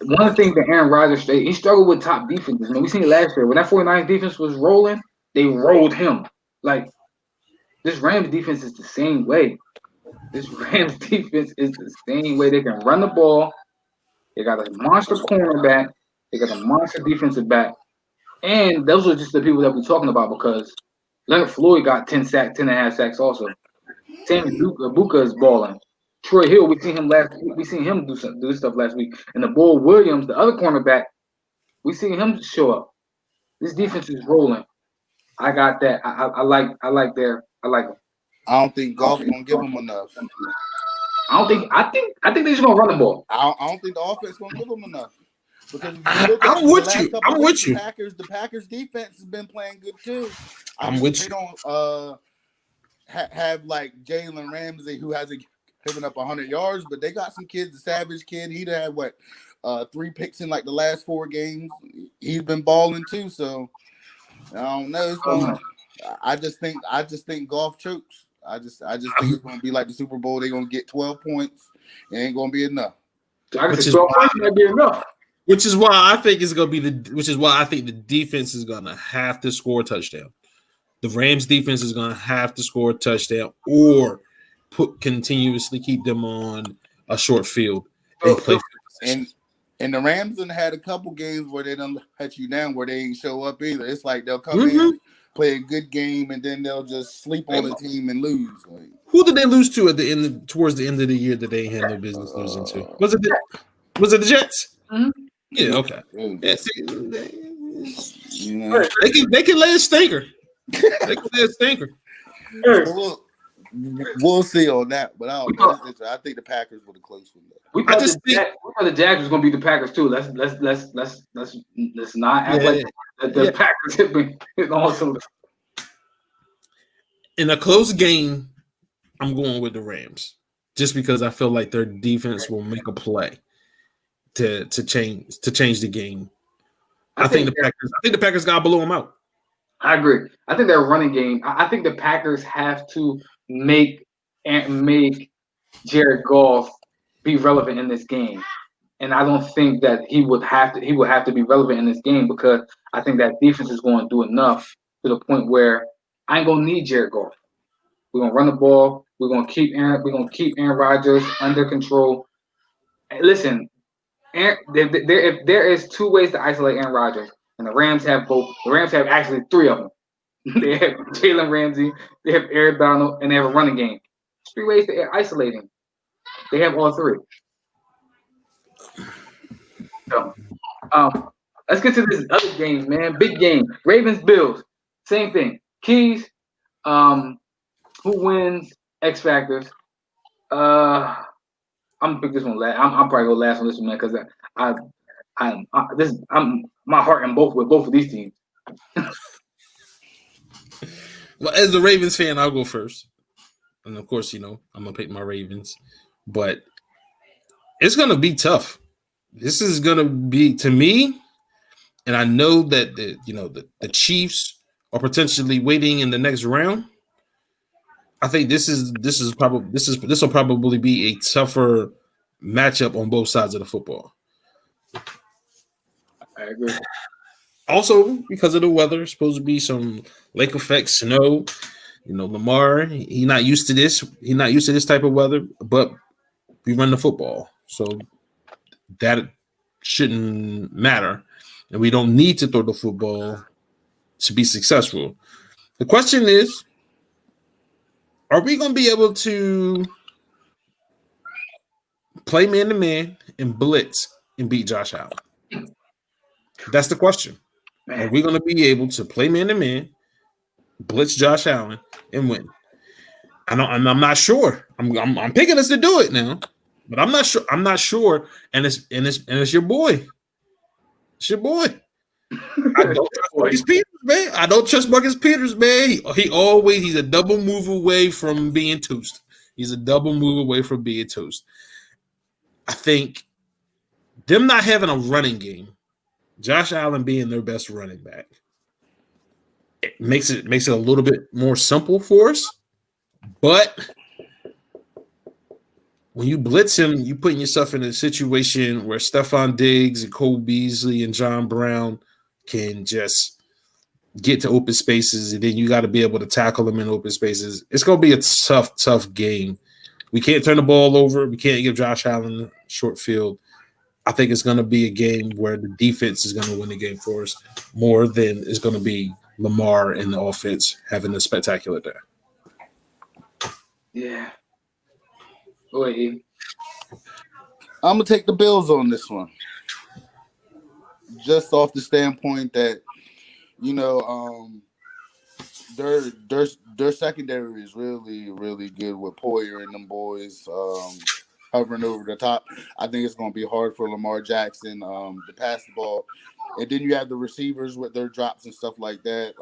one of the things that Aaron Rodgers, he struggled with top defenses. We seen it last year. When that 49ers defense was rolling, they rolled him. Like, this Rams defense is the same way. This Rams defense is the same way. They can run the ball. They got a monster cornerback. They got a monster defensive back. And those are just the people that we're talking about because Leonard Floyd got 10 and a half sacks also. Sammy Ibuka is balling. Troy Hill, we seen him do stuff last week. And the Bull Williams, the other cornerback, we seen him show up. This defense is rolling. I got that. I like them. I don't think Goff gonna give him enough. I think they're just gonna run the ball. I don't think the offense gonna give them enough. Because if you look at I'm the with last you. couple I'm weeks, with you. The Packers defense has been playing good too. I'm with they you. don't have like Jalen Ramsey, who hasn't given up 100 yards, but they got some kids. The Savage kid, he'd had 3 picks in like the last 4 games. He's been balling too. So I don't know. It's going. I just think golf chokes. I just think it's going to be like the Super Bowl. They're going to get 12 points. It ain't going to be enough. So I guess 12 points might be enough. Which is why I think it's gonna be the defense is gonna have to score a touchdown. The Rams defense is gonna have to score a touchdown or continuously keep them on a short field and play. And the Rams done had a couple games where they done let you down, where they ain't show up either. It's like they'll come in, play a good game, and then they'll just sleep on the team and lose. Like, who did they lose to towards the end of the year that they had no business losing to? Was it the Jets? Mm-hmm. Yeah, okay. Yeah, see, you they can lay a stinker. They can lay a stinker. We'll see on that, but I think the Packers were the close one. We thought the Jags was gonna be the Packers too. Let's not act like the Packers have been awesome. In a close game, I'm going with the Rams just because I feel like their defense will make a play to change the game. I think the Packers gotta blow them out. I agree. I think their running game. I think the Packers have to make Jared Goff be relevant in this game, and I don't think that he would have to be relevant in this game because I think that defense is going to do enough to the point where I ain't gonna need Jared Goff. We're gonna run the ball. We're gonna keep Aaron Rodgers under control. And listen, if there is 2 ways to isolate Aaron Rodgers, and the Rams have both. The Rams have actually 3 of them. They have Jalen Ramsey, they have Aaron Donald, and they have a running game. 3 ways to isolate him. They have all 3. So, let's get to this other game, man. Big game. Ravens Bills. Same thing. Keys. Who wins? X factors. I'm gonna pick this one last. I'm probably go last on this one, man, because I'm my heart in both of these teams. Well, as a Ravens fan, I'll go first, and of course, I'm gonna pick my Ravens, but it's gonna be tough. This is gonna be, to me, and I know that the Chiefs are potentially waiting in the next round. I think this will probably be a tougher matchup on both sides of the football. I agree. Also, because of the weather, it's supposed to be some lake effect, snow. Lamar, he's not used to this. He's not used to this type of weather, but we run the football. So that shouldn't matter. And we don't need to throw the football to be successful. The question is, are we going to be able to play man-to-man and blitz and beat Josh Allen? That's the question. Man. Are we going to be able to play man-to-man, blitz Josh Allen, and win? I'm not sure. I'm picking us to do it now, but I'm not sure. I'm not sure. And it's your boy. It's your boy. I don't trust Marcus Peters, man. I don't trust Marcus Peters, man. He's a double move away from being toast. He's a double move away from being toast. I think them not having a running game, Josh Allen being their best running back, it makes it a little bit more simple for us. But when you blitz him, you putting yourself in a situation where Stephon Diggs and Cole Beasley and John Brown can just get to open spaces, and then you got to be able to tackle them in open spaces. It's going to be a tough game. We can't turn the ball over. We can't give Josh Allen a short field. I think it's going to be a game where the defense is going to win the game for us more than it's going to be Lamar and the offense having a spectacular day. Yeah. Go ahead, Eve. I'm going to take the Bills on this one. Just off the standpoint that, their secondary is really, really good with Poyer and them boys hovering over the top. I think it's going to be hard for Lamar Jackson to pass the ball. And then you have the receivers with their drops and stuff like that.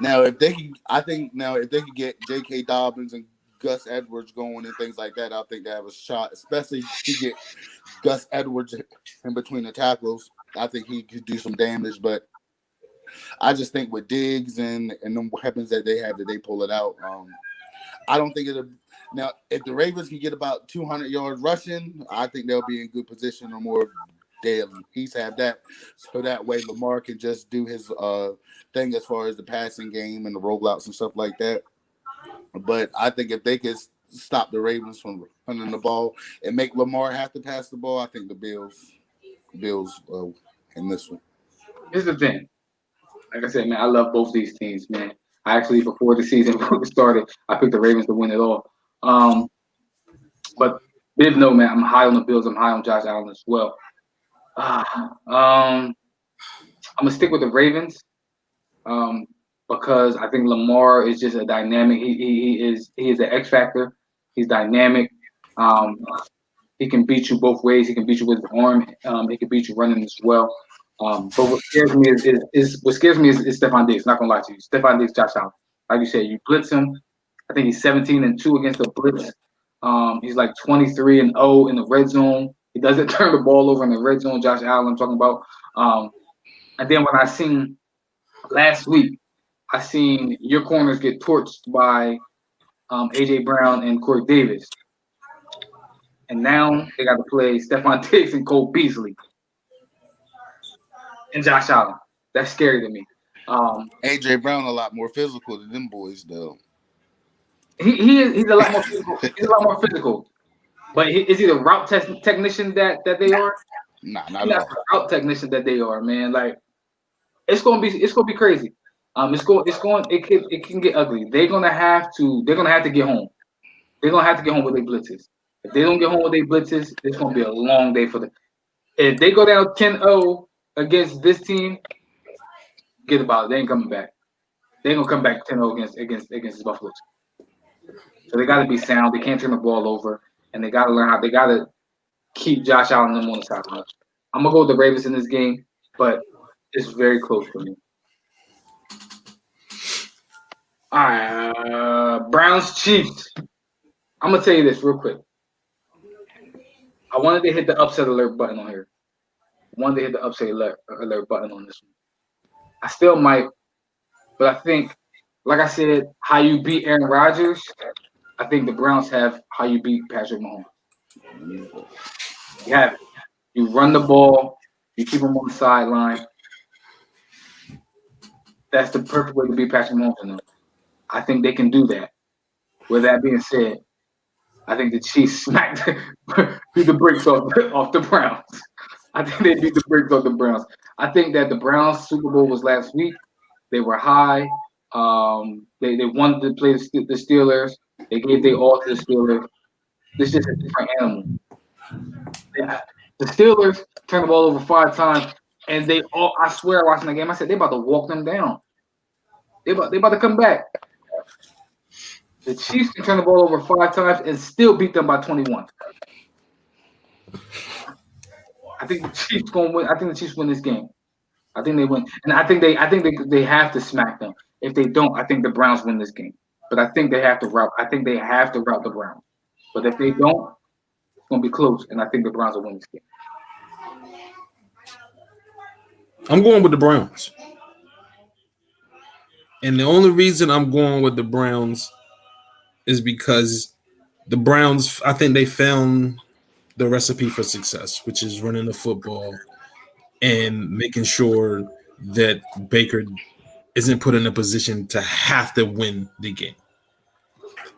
Now, if they could get J.K. Dobbins and Gus Edwards going and things like that, I think they have a shot, especially if you get Gus Edwards in between the tackles. I think he could do some damage, but I just think with Diggs and the weapons that they have, that they pull it out. I don't think it'll. Now, if the Ravens can get about 200 yards rushing, I think they'll be in good position or more daily. He's have that, so that way Lamar can just do his thing as far as the passing game and the rollouts and stuff like that. But I think if they could stop the Ravens from running the ball and make Lamar have to pass the ball, I think the Bills in this one. Here's the thing. Like I said, man, I love both these teams, man. I actually, before the season started, I picked the Ravens to win it all. But Biv, no, man, I'm high on the Bills. I'm high on Josh Allen as well. I'm gonna stick with the Ravens because I think Lamar is just a dynamic. He is an X factor. He's dynamic. He can beat you both ways. He can beat you with his arm. He can beat you running as well. But what scares me is Stephon Diggs. Not gonna lie to you, Stephon Diggs, Josh Allen. Like you said, you blitz him. I think he's 17-2 against the blitz. He's like 23-0 in the red zone. He doesn't turn the ball over in the red zone. Josh Allen, I'm talking about. And then when I seen last week, I seen your corners get torched by AJ Brown and Corey Davis, and now they got to play Stephon Diggs and Cole Beasley. And Josh Allen. That's scary to me. AJ Brown a lot more physical than them boys, though. He's a lot more physical. He's a lot more physical. But is he the route technician that they are? Nah, not at all. The route technician that they are, man. Like it's gonna be crazy. It can get ugly. They're gonna have to get home. They're gonna have to get home with their blitzes. If they don't get home with their blitzes, it's gonna be a long day for them. If they go down 10-0 against this team, get about it. They ain't coming back. They're gonna come back 10-0 against the Buffaloes. So they gotta be sound. They can't turn the ball over, and they gotta learn how. They gotta keep Josh Allen on the side. I'm gonna go with the Ravens in this game, but it's very close for me. All right, Browns Chiefs. I'm gonna tell you this real quick. I wanted to hit the upset alert button on here. I wanted to hit the upset alert button on this one. I still might, but I think, like I said, how you beat Aaron Rodgers, I think the Browns have how you beat Patrick Mahomes. You have it. You run the ball, you keep him on the sideline. That's the perfect way to beat Patrick Mahomes. I think they can do that. With that being said, I think the Chiefs beat the brakes off the Browns. I think they beat the brakes off the Browns. I think that the Browns Super Bowl was last week. They were high. They wanted to play the Steelers. They gave their all to the Steelers. This is just a different animal. The Steelers turned the ball over 5 times, and I swear, watching the game, I said they about to walk them down. They about to come back. The Chiefs can turn the ball over 5 times and still beat them by 21. I think the Chiefs gonna win. I think the Chiefs win this game. I think they win, and I think they have to smack them. If they don't, I think the Browns win this game. But I think they have to rout. I think they have to rout the Browns. But if they don't, it's gonna be close, and I think the Browns will win this game. I'm going with the Browns, and the only reason I'm going with the Browns is because the Browns, I think they found the recipe for success, which is running the football and making sure that Baker isn't put in a position to have to win the game.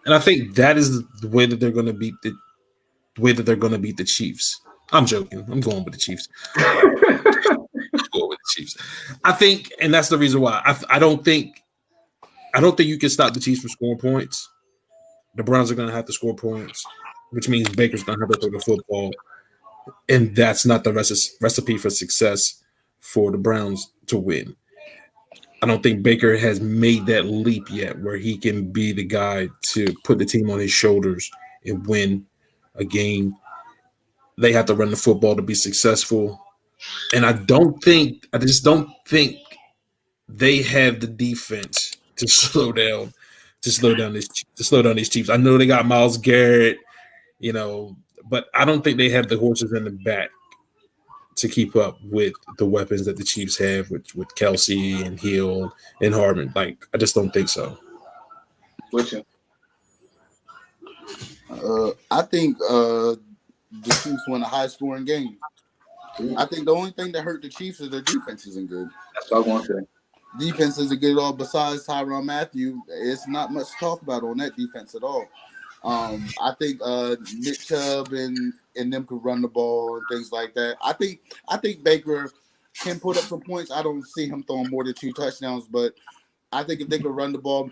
And I think that is the way that they're going to beat the Chiefs. I'm joking. I'm going with the Chiefs. I think, and that's the reason why I don't think you can stop the Chiefs from scoring points. The Browns are going to have to score points, which means Baker's going to have to throw the football. And that's not the recipe for success for the Browns to win. I don't think Baker has made that leap yet where he can be the guy to put the team on his shoulders and win a game. They have to run the football to be successful. And I just don't think they have the defense to slow down these Chiefs. I know they got Myles Garrett, but I don't think they have the horses in the back to keep up with the weapons that the Chiefs have with Kelsey and Hill and Harmon. Like, I just don't think so. I think the Chiefs win a high-scoring game. I think the only thing that hurt the Chiefs is their defense isn't good. That's what I want to say. Defense isn't good at all. Besides Tyrann Mathieu, it's not much to talk about on that defense at all. I think Nick Chubb and them could run the ball and things like that. I think Baker can put up some points. I don't see him throwing more than 2 touchdowns, but I think if they could run the ball,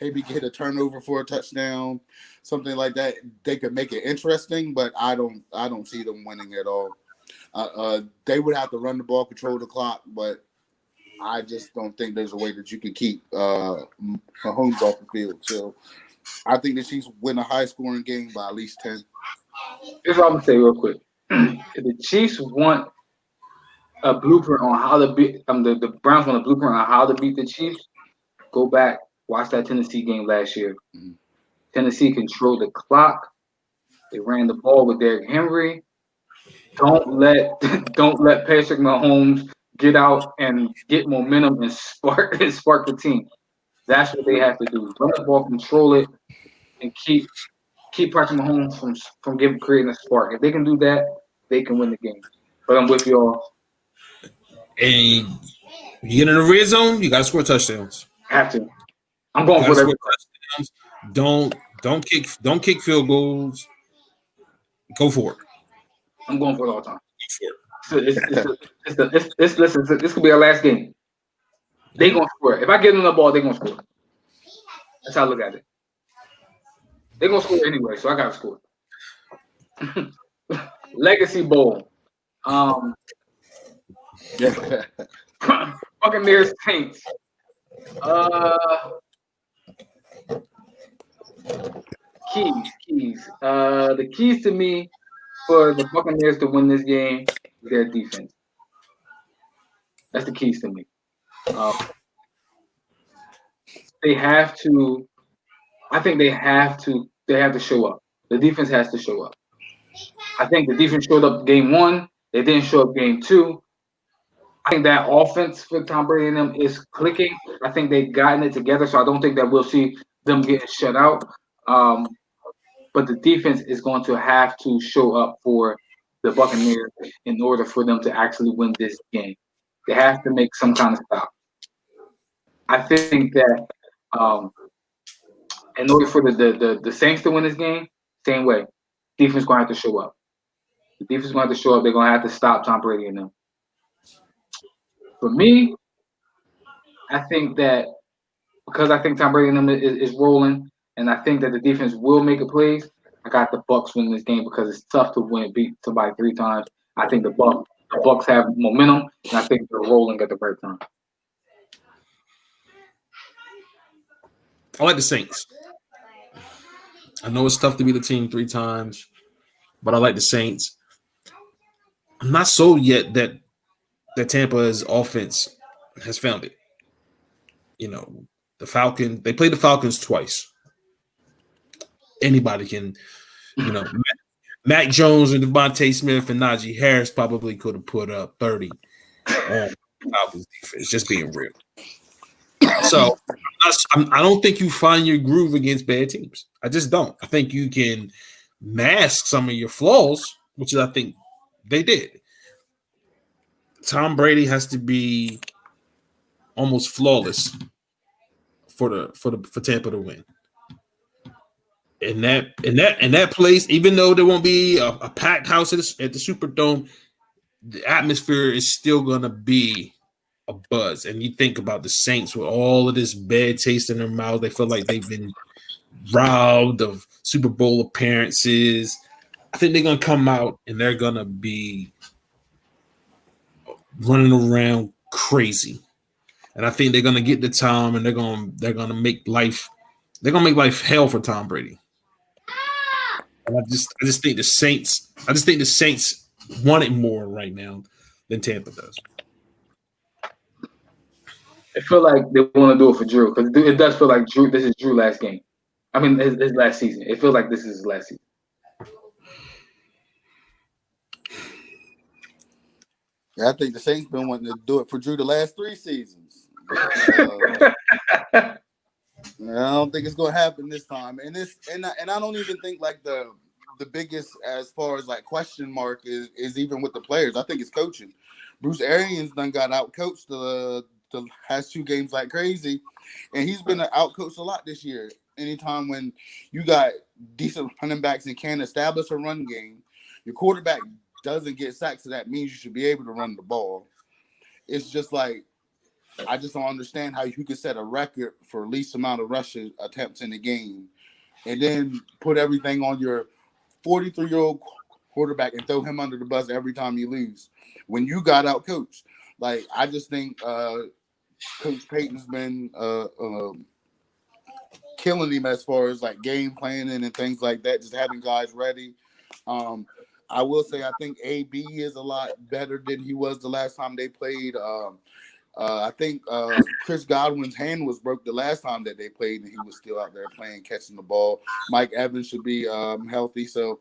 maybe get a turnover for a touchdown, something like that, they could make it interesting. But I don't see them winning at all. They would have to run the ball, control the clock, but I just don't think there's a way that you can keep Mahomes off the field. So I think the Chiefs win a high-scoring game by at least 10. Here's what I'm gonna say real quick. If the Chiefs want a blueprint on how to beat the Browns want a blueprint on how to beat the Chiefs, go back, watch that Tennessee game last year. Mm-hmm. Tennessee controlled the clock. They ran the ball with Derrick Henry. Don't let Patrick Mahomes get out and get momentum and spark the team. That's what they have to do. Run the ball, control it, and keep Patrick Mahomes from creating a spark. If they can do that, they can win the game. But I'm with y'all. And you get in the red zone, you gotta score touchdowns. Have to. I'm going for that. Don't kick field goals. Go for it. I'm going for it all the time. Listen, this could be our last game. They gonna score. If I get them the ball, they gonna score. That's how I look at it. They gonna score anyway, so I gotta score. Legacy Bowl. Buccaneers Saints. Keys. The keys to me for the Buccaneers to win this game is their defense. That's the keys to me. They have to. I think they have to. They have to show up. The defense has to show up. I think the defense showed up game 1. They didn't show up game 2. I think that offense for Tom Brady and them is clicking. I think they've gotten it together, so I don't think that we'll see them getting shut out. But the defense is going to have to show up for the Buccaneers in order for them to actually win this game. They have to make some kind of stop. I think that in order for the Saints to win this game, same way, defense is going to have to show up. The defense is going to have to show up. They're going to have to stop Tom Brady and them. For me, I think that because I think Tom Brady and them is rolling, and I think that the defense will make a plays, I got the Bucs winning this game because it's tough to beat somebody 3 times. I think the Bucs have momentum, and I think they're rolling at the right time. I like the Saints. I know it's tough to beat the team 3 times, but I like the Saints. I'm not sold yet that Tampa's offense has found it. The Falcons, they played the Falcons twice. Anybody can, Mac Jones and Devontae Smith and Najee Harris probably could have put up 30 on Falcons defense, just being real. So I don't think you find your groove against bad teams. I just don't. I think you can mask some of your flaws, which I think they did. Tom Brady has to be almost flawless for Tampa to win. In that place, even though there won't be a packed house at the Superdome, the atmosphere is still gonna be a buzz. And you think about the Saints with all of this bad taste in their mouth, they feel like they've been robbed of Super Bowl appearances. I think they're gonna come out and they're gonna be running around crazy. and I think they're gonna get the Tom, and they're gonna make life hell for Tom Brady. And I just think the Saints want it more right now than Tampa does. I feel like they want to do it for Drew because it does feel like Drew. This is Drew's last game. I mean, his last season. It feels like this is his last season. Yeah, I think the Saints been wanting to do it for Drew the last 3 seasons. I don't think it's going to happen this time. And I don't even think like the biggest as far as like question mark is even with the players. I think it's coaching. Bruce Arians done got out coached the last 2 games like crazy, and he's been out coached a lot this year. Anytime when you got decent running backs and can establish a run game, your quarterback doesn't get sacked, so that means you should be able to run the ball. It's just like I just don't understand how you could set a record for least amount of rushing attempts in the game, and then put everything on your 43-year-old quarterback and throw him under the bus every time you lose when you got out coached. Like I just think Coach Payton's been killing him as far as like game planning and things like that, just having guys ready. I will say I think AB is a lot better than he was the last time they played. I think Chris Godwin's hand was broke the last time that they played, and he was still out there playing, catching the ball. Mike Evans should be healthy. So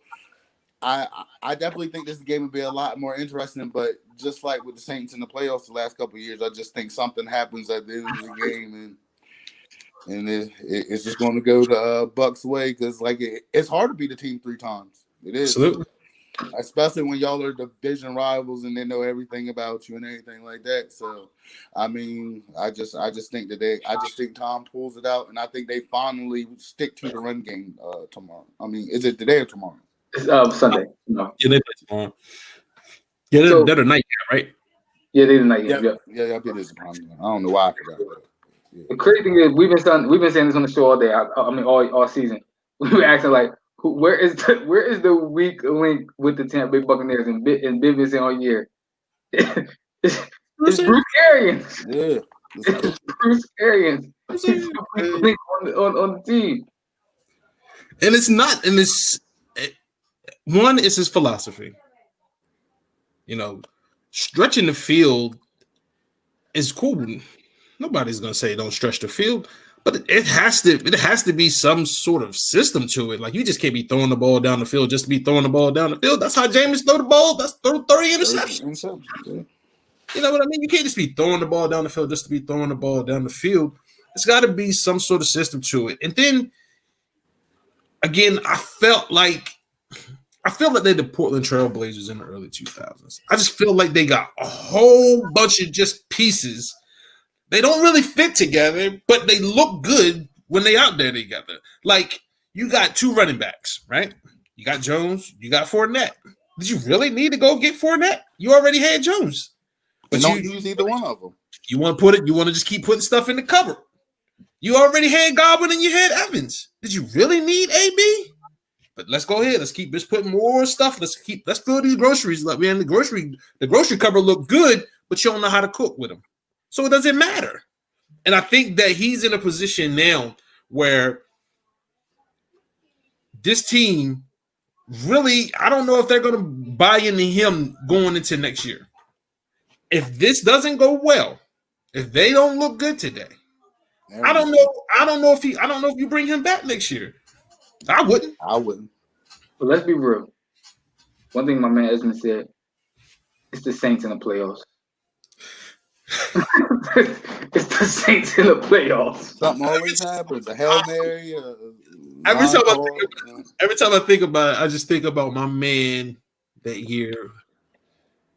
I definitely think this game would be a lot more interesting, but just like with the Saints in the playoffs the last couple of years, I just think something happens at the end of the game, and it's just going to go the Bucks' way because like it's hard to beat a team 3 times. It is. Absolutely. Especially when y'all are division rivals and they know everything about you and everything like that. So, I mean, I just think I think Tom pulls it out, and I think they finally stick to the run game tomorrow. I mean, is it today or tomorrow? It's Sunday. No. Yeah, they play tomorrow. Yeah, they're the night game, right? Yeah, they're the night game. Yeah, it is a problem. I don't know why I forgot that. Yeah. The crazy thing is we've been saying this on the show all day. I mean, all season. We were asking like, where is the weak link with the Tampa Bay Buccaneers and Biv been saying all year? It's Bruce Arians. Yeah, it's Bruce Arians. He's the weak link on the team. And it's not. And it's one is his philosophy. You know, stretching the field is cool. Nobody's gonna say don't stretch the field. But it has to be some sort of system to it. Like you just can't be throwing the ball down the field just to be throwing the ball down the field. That's how Jameis throw the ball. That's 30 interceptions. Yeah. You know what I mean? You can't just be throwing the ball down the field just to be throwing the ball down the field. It's got to be some sort of system to it. And then again, I feel like they're the Portland Trail Blazers in the early 2000s. I just feel like they got a whole bunch of just pieces. They don't really fit together, but they look good when they out there together. Like, you got 2 running backs, right? You got Jones, you got Fournette. Did you really need to go get Fournette? You already had Jones. But don't use either one of them. You want to just keep putting stuff in the cupboard. You already had Godwin and you had Evans. Did you really need AB? But let's go ahead. Let's putting more stuff. Let's fill these groceries. Like, man, the grocery cupboard look good, but you don't know how to cook with them. So it doesn't matter. And I think that he's in a position now where this team really, I don't know if they're going to buy into him going into next year. If this doesn't go well, if they don't look good today, I don't know if you bring him back next year. I wouldn't. But let's be real. One thing my man Esmond said, it's the Saints in the playoffs. It's the Saints in the playoffs. Something always happens. A Hail Mary. Every time I think about it, I just think about my man that year.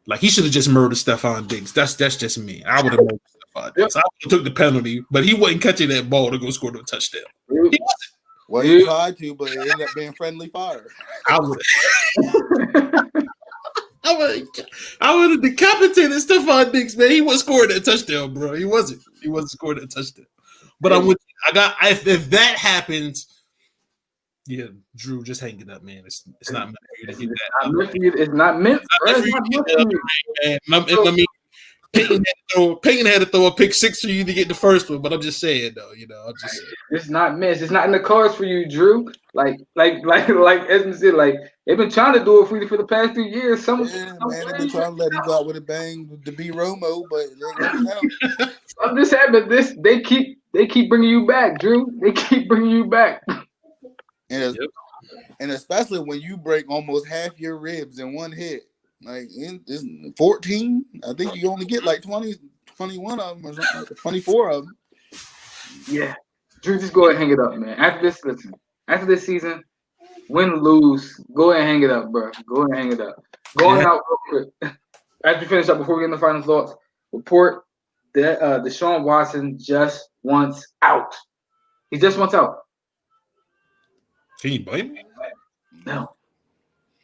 Like, he should have just murdered Stephon Diggs. That's just me. I would have murdered Stephon Diggs. I would have took the penalty, but he wasn't catching that ball to go score no touchdown. He wasn't. Well, he tried to, but it ended up being friendly fire. I would have decapitated Stephon Diggs, man. He wasn't scoring that touchdown, bro. He wasn't scoring that touchdown. But I'm with you. If that happens, yeah, Drew, just hang it up, man. It's not meant for you to get that. It's not meant for you. I mean, Peyton had to throw a pick six for you to get the first one, but I'm just saying though, I'm just saying. It's not missed. It's not in the cards for you, Drew. Like Esmond said, like they've been trying to do it for you for the past 2 years. Man, they've been trying to let him go out with a bang to be Romo, but they ain't working out. I'm just saying, but they keep bringing you back, Drew. They keep bringing you back. And especially when you break almost half your ribs in one hit. Like in 14, I think you only get like 20, 21 of them or something, 24 of them. Yeah. Drew, just go ahead and hang it up, man. After this season, win, lose, go ahead and hang it up, bro. Go ahead and hang it up. Going out real quick. After we finish up, before we get in the final thoughts, report that Deshaun Watson just wants out. He just wants out. Can you blame him? No.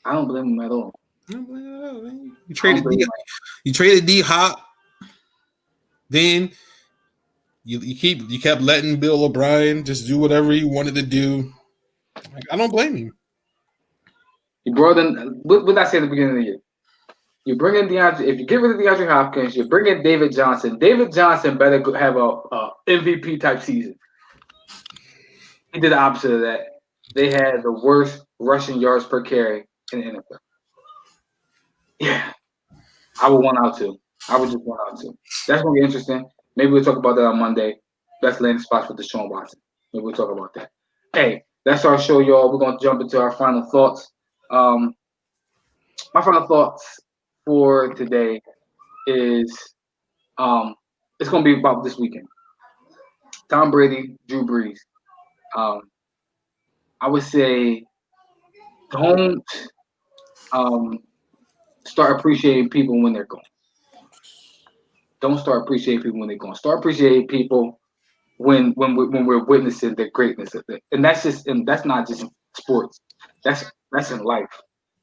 I don't blame him at all. You traded D Hop. Then you kept letting Bill O'Brien just do whatever he wanted to do. Like, I don't blame him. You brought in what did I say at the beginning of the year? You bring in DeAndre. If you get rid of DeAndre Hopkins, you bring in David Johnson. David Johnson better have a MVP type season. He did the opposite of that. They had the worst rushing yards per carry in the NFL. Yeah, I would want out too. I would just want out too. That's gonna be interesting. Maybe we'll talk about that on Monday. Best landing spots with Deshaun Watson. Maybe we'll talk about that. Hey, that's our show, y'all. We're gonna jump into our final thoughts. My final thoughts for today is it's gonna be about this weekend. Tom Brady, Drew Brees. I would say don't start appreciating people when they're gone. Don't start appreciating people when they're gone. Start appreciating people when we're witnessing the greatness of it. And that's not just in sports. That's in life.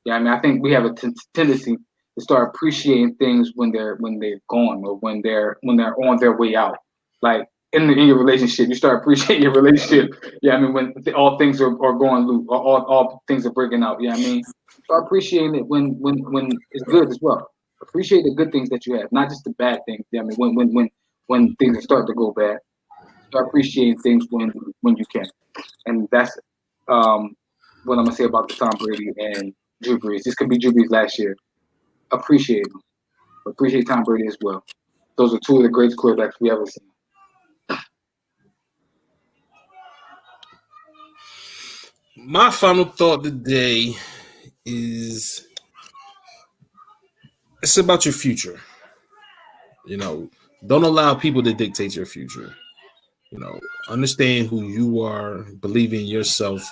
Yeah, I mean, I think we have a tendency to start appreciating things when they're gone or when they're on their way out. Like in your relationship, you start appreciating your relationship. Yeah, I mean, when all things are going loose, all things are breaking out. Yeah, I mean, start appreciating it when it's good as well. Appreciate the good things that you have, not just the bad things. Yeah, I mean, when things start to go bad, start appreciating things when you can. And that's what I'm gonna say about the Tom Brady and Drew Brees. This could be Drew Brees last year. Appreciate him. Appreciate Tom Brady as well. Those are two of the greatest quarterbacks we ever seen. My final thought today is it's about your future. Don't allow people to dictate your future. Understand who you are, believe in yourself,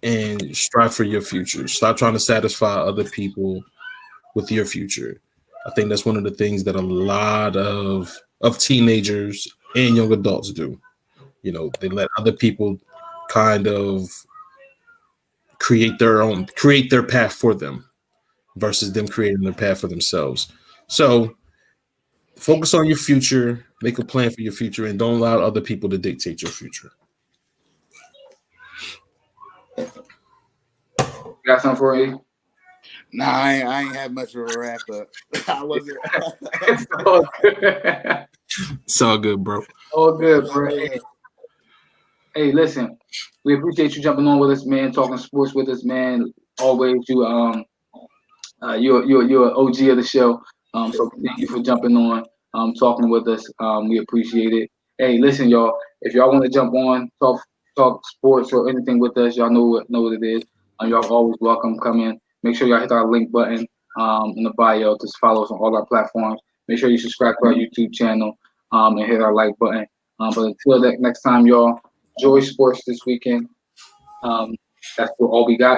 and strive for your future. Stop trying to satisfy other people with your future. I think that's one of the things that a lot of teenagers and young adults do. They let other people kind of create their path for them versus them creating their path for themselves. So focus on your future, make a plan for your future, and don't allow other people to dictate your future. You got something for me? Nah, I ain't have much of a wrap up. I wasn't. It's all good. It's all good, bro. All good, bro. Hey, listen, we appreciate you jumping on with us, man. Talking sports with us, man. Always, you're an OG of the show. So thank you for jumping on, talking with us. We appreciate it. Hey, listen, y'all. If y'all want to jump on, talk sports or anything with us, y'all know what it is. Y'all always welcome. Come in. Make sure y'all hit our link button in the bio to follow us on all our platforms. Make sure you subscribe to our YouTube channel and hit our like button. But until next time, y'all, enjoy sports this weekend. That's all we got.